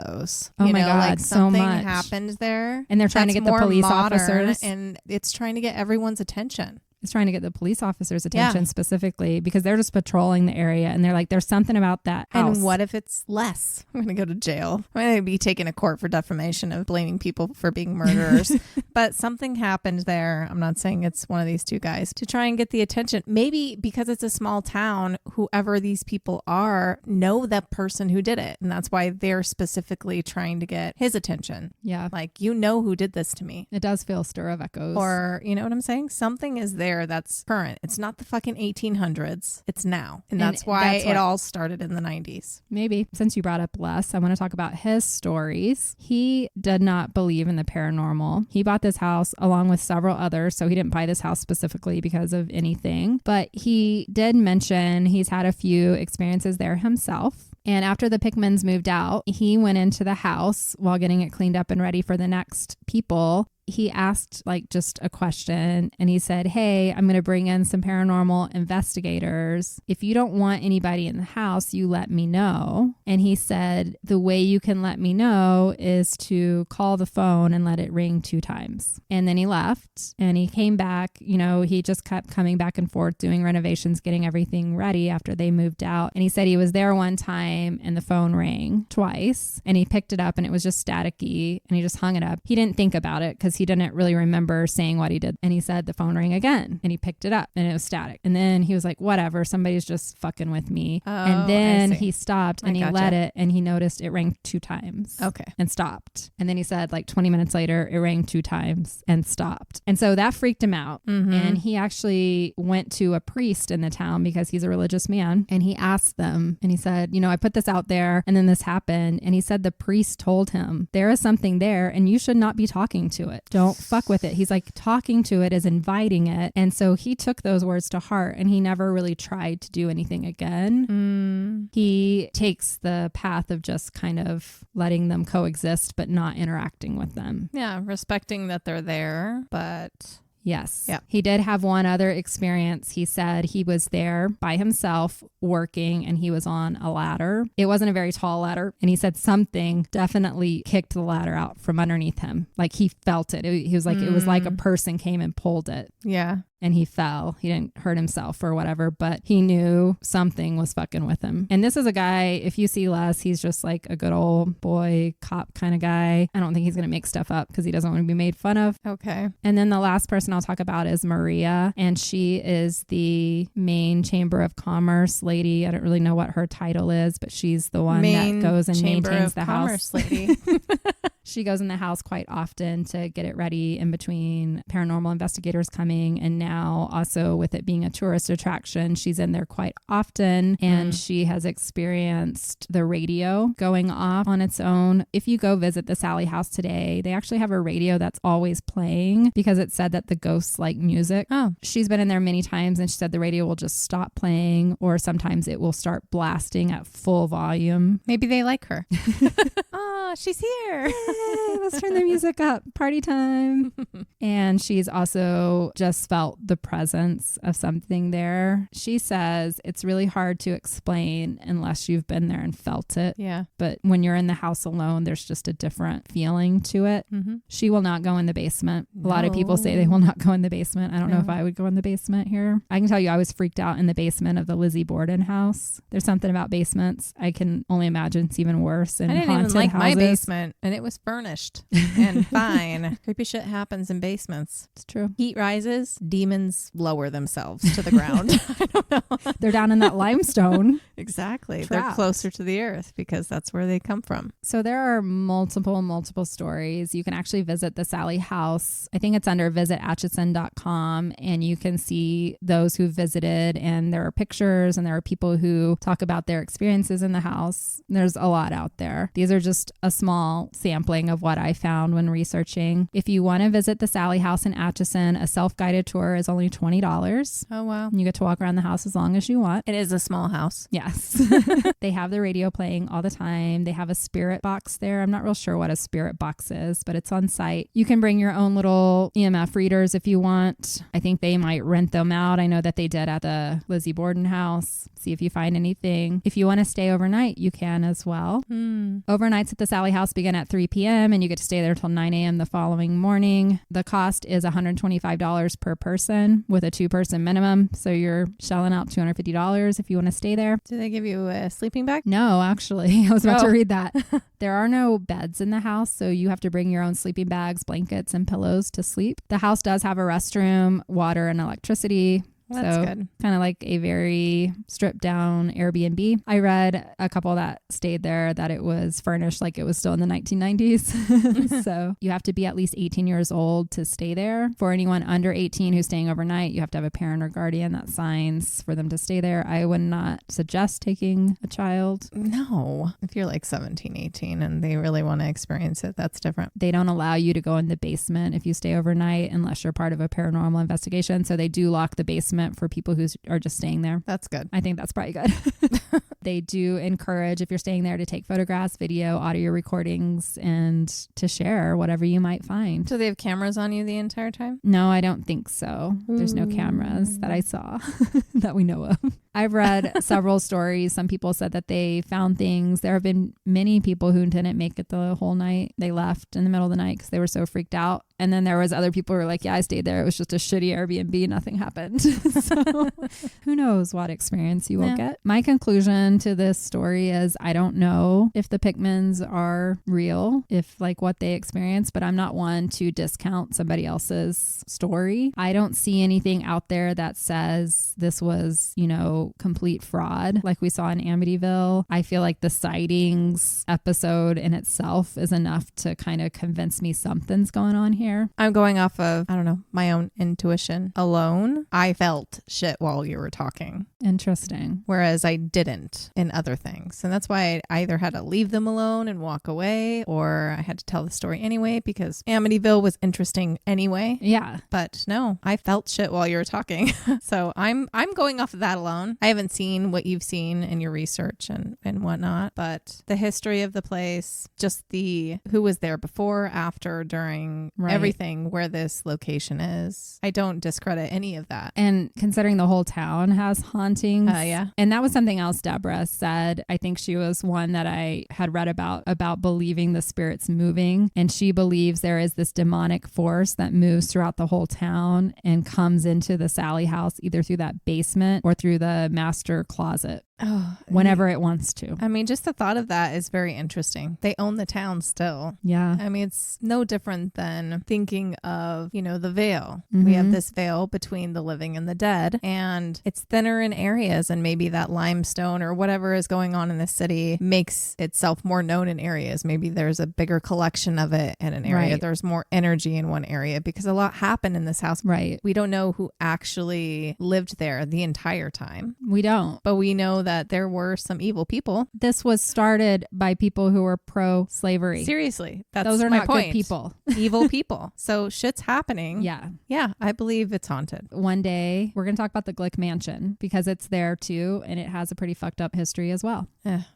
Oh my God, like something so much happened there. And they're trying to get the police officers. And it's trying to get everyone's attention. It's trying to get the police officers' attention specifically because they're just patrolling the area and they're like, there's something about that house. And what if it's less? I'm going to go to jail. I'm going to be taken to court for defamation of blaming people for being murderers. But something happened there. I'm not saying it's one of these 2 guys to try and get the attention. Maybe because it's a small town, whoever these people are know that person who did it. And that's why they're specifically trying to get his attention. Yeah. Like, you know who did this to me. It does feel Stir of Echoes. Or, you know what I'm saying? Something is there that's current. It's not the fucking 1800s. It's now. And that's why it all started in the 90s. Maybe. Since you brought up Les, I want to talk about his stories. He did not believe in the paranormal. He bought this house along with several others. So he didn't buy this house specifically because of anything. But he did mention he's had a few experiences there himself. And after the Pickmans moved out, he went into the house while getting it cleaned up and ready for the next people. He asked like just a question and he said, hey, I'm going to bring in some paranormal investigators. If you don't want anybody in the house, you let me know. And he said, the way you can let me know is to call the phone and let it ring 2 times. And then he left and he came back. You know, he just kept coming back and forth doing renovations, getting everything ready after they moved out. And he said he was there one time and the phone rang twice and he picked it up and it was just staticky and he just hung it up. He didn't think about it because he didn't really remember saying what he did. And he said the phone rang again and he picked it up and it was static. And then he was like, whatever, somebody's just fucking with me. And then he stopped and he let it and he noticed it rang 2 times. Okay. And stopped. And then he said like 20 minutes later, it rang 2 times and stopped. And so that freaked him out. And he actually went to a priest in the town because he's a religious man. And he asked them and he said, you know, I put this out there and then this happened. And he said the priest told him there is something there and you should not be talking to it. Don't fuck with it. He's like, talking to it is inviting it. And so he took those words to heart and he never really tried to do anything again. He takes the path of just kind of letting them coexist, but not interacting with them. Yeah, respecting that they're there, but... Yes. Yeah. He did have one other experience. He said he was there by himself working and he was on a ladder. It wasn't a very tall ladder. And he said something definitely kicked the ladder out from underneath him. Like he felt it. He was like, it was like a person came and pulled it. Yeah. And he fell. He didn't hurt himself or whatever, but he knew something was fucking with him. And this is a guy, if you see Les, he's just like a good old boy cop kind of guy. I don't think he's going to make stuff up because he doesn't want to be made fun of. Okay. And then the last person I'll talk about is Maria. And she is the Maine Chamber of Commerce lady. I don't really know what her title is, but she's the one that goes and maintains the house. Lady. She goes in the house quite often to get it ready in between paranormal investigators coming. And now also with it being a tourist attraction, she's in there quite often. And she has experienced the radio going off on its own. If you go visit the Sallie House today, they actually have a radio that's always playing because it said that the ghosts like music. Oh. She's been in there many times and she said the radio will just stop playing or sometimes it will start blasting at full volume. Maybe they like her. Oh, she's here. Yay, let's turn the music up. Party time. And she's also just felt the presence of something there. She says it's really hard to explain unless you've been there and felt it. Yeah. But when you're in the house alone, there's just a different feeling to it. Mm-hmm. She will not go in the basement. No. A lot of people say they will not go in the basement. I don't know if I would go in the basement here. I can tell you I was freaked out in the basement of the Lizzie Borden house. There's something about basements. I can only imagine it's even worse in I didn't haunted even like houses. my basement, and it was furnished and fine. Creepy shit happens in basements. It's true. Heat rises, demons lower themselves to the ground. I don't know. They're down in that limestone. Exactly. Trapped. They're closer to the earth because that's where they come from. So there are multiple stories. You can actually visit the Sallie House. I think it's under visitatchison.com, and you can see those who visited, and there are pictures and there are people who talk about their experiences in the house. There's a lot out there. These are just a small sampling of what I found when researching. If you want to visit the Sallie House in Atchison, a self-guided tour is only $20. Oh, wow. You get to walk around the house as long as you want. It is a small house. Yes. They have the radio playing all the time. They have a spirit box there. I'm not real sure what a spirit box is, but it's on site. You can bring your own little EMF readers if you want. I think they might rent them out. I know that they did at the Lizzie Borden house. See if you find anything. If you want to stay overnight, you can as well. Overnights at the Sallie House begin at 3 p.m. and you get to stay there till 9 a.m. the following morning. The cost is $125 per person with a 2-person minimum. So you're shelling out $250 if you want to stay there. Do they give you a sleeping bag? No, actually, I was about to read that. There are no beds in the house, so you have to bring your own sleeping bags, blankets, and pillows to sleep. The house does have a restroom, water, and electricity. Well, that's so good. Kind of like a very stripped down Airbnb. I read a couple that stayed there that it was furnished like it was still in the 1990s. So you have to be at least 18 years old to stay there. For anyone under 18 who's staying overnight, you have to have a parent or guardian that signs for them to stay there. I would not suggest taking a child. No. If you're like 17, 18 and they really want to experience it, that's different. They don't allow you to go in the basement if you stay overnight unless you're part of a paranormal investigation. So they do lock the basement for people who are just staying there. That's good. I think that's probably good. They do encourage, if you're staying there, to take photographs, video, audio recordings, and to share whatever you might find. Do they have cameras on you the entire time? No, I don't think so. There's no cameras that I saw that we know of. I've read several stories. Some people said that they found things. There have been many people who didn't make it the whole night. They left in the middle of the night because they were so freaked out. And then there was other people who were like, yeah, I stayed there. It was just a shitty Airbnb. Nothing happened. So who knows what experience you will get. My conclusion to this story is I don't know if the Pickmans are real, if like what they experienced, but I'm not one to discount somebody else's story. I don't see anything out there that says this was, complete fraud like we saw in Amityville. I feel like the sightings episode in itself is enough to kind of convince me something's going on here. I'm going off of, my own intuition alone. I felt shit while you were talking. Interesting. Whereas I didn't in other things. And that's why I either had to leave them alone and walk away, or I had to tell the story anyway because Amityville was interesting anyway. Yeah. But no, I felt shit while you were talking. So I'm going off of that alone. I haven't seen what you've seen in your research and whatnot, but the history of the place, just the who was there before, after, during, everything where this location is. I don't discredit any of that. And considering the whole town has hauntings. Yeah. And that was something else Deborah said. I think she was one that I had read about believing the spirits moving. And she believes there is this demonic force that moves throughout the whole town and comes into the Sallie House either through that basement or through the master closet. Whenever it wants to. I mean, just the thought of that is very interesting. They own the town still. Yeah. I mean, it's no different than thinking of, the veil. We have this veil between the living and the dead, and it's thinner in areas, and maybe that limestone or whatever is going on in the city makes itself more known in areas. Maybe there's a bigger collection of it in an area. Right. There's more energy in one area because a lot happened in this house. Right. We don't know who actually lived there the entire time. We don't. But we know that there were some evil people. This was started by people who were pro-slavery. Seriously, those are my not point. good people. Evil people. So shit's happening. Yeah. Yeah, I believe it's haunted. One day we're going to talk about the Glick Mansion because it's there too, and it has a pretty fucked up history as well.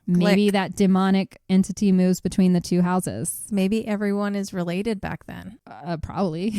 Maybe that demonic entity moves between the two houses. Maybe everyone is related back then. Probably.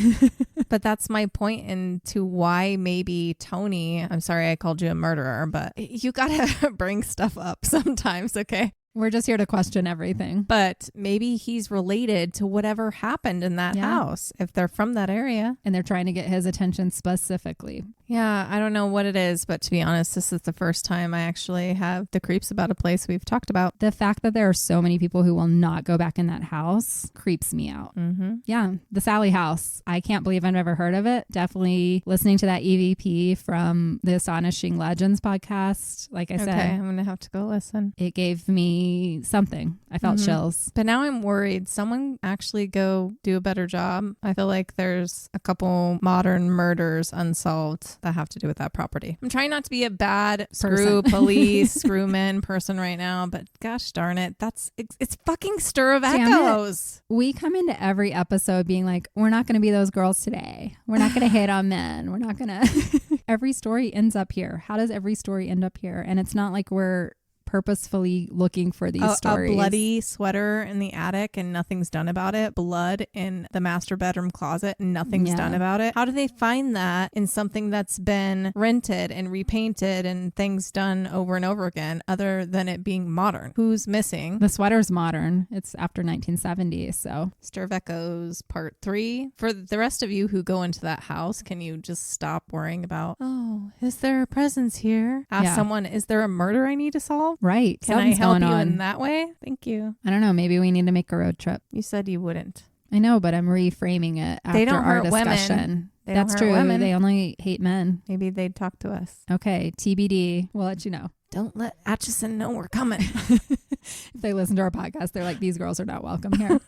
But that's my point into why maybe Tony, I'm sorry I called you a murderer, but you gotta bring stuff up sometimes, okay? We're just here to question everything. But maybe he's related to whatever happened in that house if they're from that area. And they're trying to get his attention specifically. Yeah, I don't know what it is, but to be honest, this is the first time I actually have the creeps about a place we've talked about. The fact that there are so many people who will not go back in that house creeps me out. Mm-hmm. Yeah, the Sallie House. I can't believe I've never heard of it. Definitely listening to that EVP from the Astonishing Legends podcast. Like I said, I'm going to have to go listen. It gave me something. I felt chills. But now I'm worried. Someone actually go do a better job. I feel like there's a couple modern murders unsolved that have to do with that property. I'm trying not to be a bad screw police, screw men person right now, but gosh darn it, it's fucking Stir of Echoes. We come into every episode being like, we're not going to be those girls today. We're not going to hate on men. We're not going to. Every story ends up here. How does every story end up here? And it's not like we're purposefully looking for these stories. A bloody sweater in the attic and nothing's done about it. Blood in the master bedroom closet and nothing's done about it. How do they find that in something that's been rented and repainted and things done over and over again other than it being modern? Who's missing? The sweater's modern. It's after 1970, so. Stir of Echoes Part 3. For the rest of you who go into that house, can you just stop worrying about, oh, is there a presence here? Ask someone, is there a murder I need to solve? Right. Can I help you in that way? Thank you. I don't know. Maybe we need to make a road trip. You said you wouldn't. I know, but I'm reframing it after our discussion. Women. That's true. Women. They only hate men. Maybe they'd talk to us. Okay. TBD. We'll let you know. Don't let Atchison know we're coming. If they listen to our podcast, they're like, these girls are not welcome here.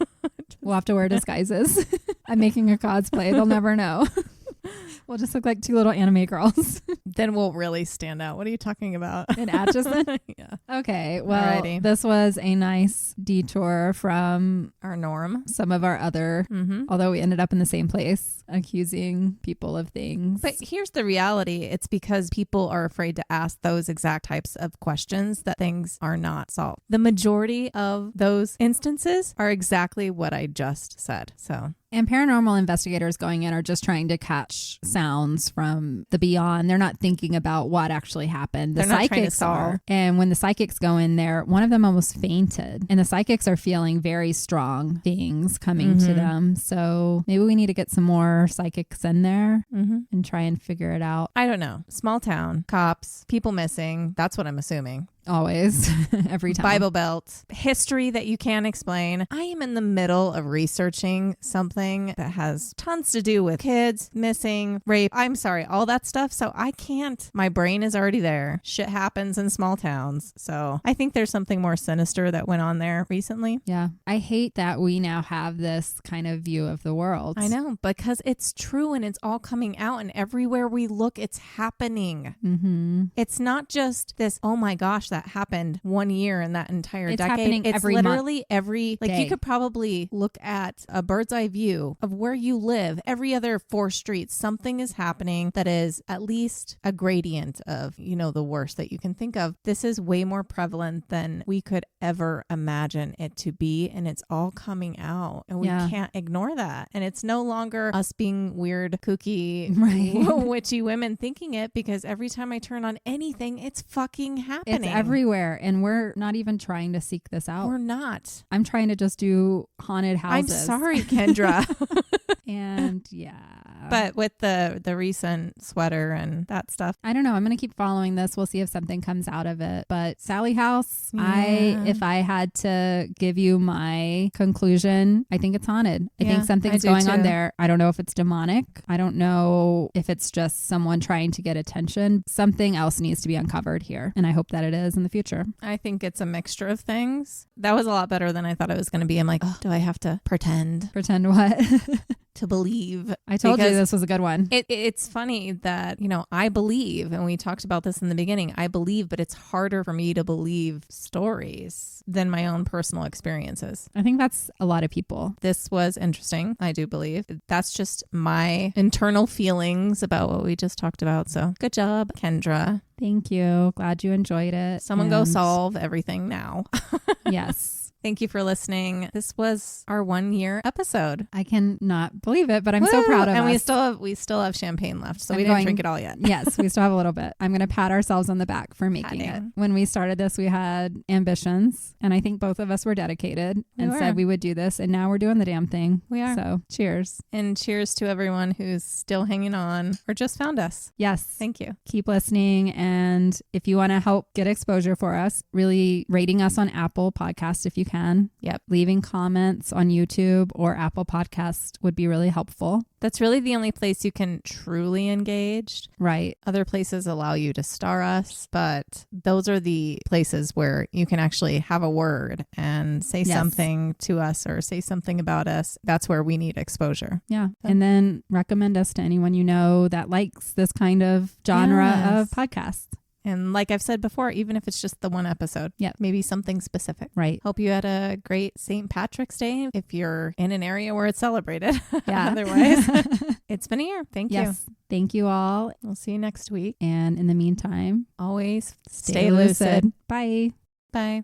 We'll have to wear disguises. I'm making a cosplay. They'll never know. We'll just look like two little anime girls. Then we'll really stand out. What are you talking about? In Atchison? Yeah. Okay. Well, Alrighty. This was a nice detour from our norm. Some of our other, although we ended up in the same place, accusing people of things. But here's the reality. It's because people are afraid to ask those exact types of questions that things are not solved. The majority of those instances are exactly what I just said. And paranormal investigators going in are just trying to catch sounds from the beyond. They're not thinking about what actually happened. The psychics are. And when the psychics go in there, one of them almost fainted. And the psychics are feeling very strong things coming to them. So maybe we need to get some more psychics in there and try and figure it out. I don't know. Small town, cops, people missing. That's what I'm assuming. Always. Every time. Bible Belt. History that you can't explain. I am in the middle of researching something that has tons to do with kids, missing, rape. I'm sorry, all that stuff. So I can't. My brain is already there. Shit happens in small towns. So I think there's something more sinister that went on there recently. Yeah. I hate that we now have this kind of view of the world. I know, because it's true and it's all coming out, and everywhere we look, it's happening. It's not just this, oh my gosh, that happened 1 year in that entire it's decade. Happening it's every literally month, every, like day. You could probably look at a bird's eye view of where you live. Every other 4 streets, something is happening that is at least a gradient of, the worst that you can think of. This is way more prevalent than we could ever imagine it to be. And it's all coming out, and we can't ignore that. And it's no longer us being weird, kooky, witchy women thinking it, because every time I turn on anything, it's fucking happening. It's everywhere, and we're not even trying to seek this out. We're not. I'm trying to just do haunted houses. I'm sorry, Kendra. And but with the recent sweater and that stuff, I don't know. I'm gonna keep following this. We'll see if something comes out of it. But Sallie House, if I had to give you my conclusion, I think it's haunted. I think something's going on there. I don't know if it's demonic. I don't know if it's just someone trying to get attention. Something else needs to be uncovered here, and I hope that it is in the future. I think it's a mixture of things. That was a lot better than I thought it was going to be. I'm like, oh, do I have to pretend? Pretend what? to believe. I told you this was a good one. It's funny that, I believe, and we talked about this in the beginning, I believe, but it's harder for me to believe stories than my own personal experiences. I think that's a lot of people. This was interesting. I do believe. That's just my internal feelings about what we just talked about. So good job, Kendra. Thank you. Glad you enjoyed it. Someone go solve everything now. Yes. Thank you for listening. This was our 1-year episode. I cannot believe it, but I'm so proud of us. And we still have champagne left, so we didn't drink it all yet. Yes, we still have a little bit. I'm going to pat ourselves on the back for making it. When we started this, we had ambitions, and I think both of us were dedicated and said we would do this, and now we're doing the damn thing. We are. So cheers. And cheers to everyone who's still hanging on or just found us. Yes. Thank you. Keep listening, and if you want to help get exposure for us, really rating us on Apple Podcast if you can. Yep. Leaving comments on YouTube or Apple Podcast would be really helpful. That's really the only place you can truly engage. Right. Other places allow you to star us, but those are the places where you can actually have a word and say something to us or say something about us. That's where we need exposure. Yeah. And then recommend us to anyone you know that likes this kind of genre of podcasts. And like I've said before, even if it's just the one episode, maybe something specific. Right. Hope you had a great St. Patrick's Day if you're in an area where it's celebrated. Yeah. Otherwise, it's been a year. Thank you. Thank you all. We'll see you next week. And in the meantime, always stay lucid. Bye. Bye.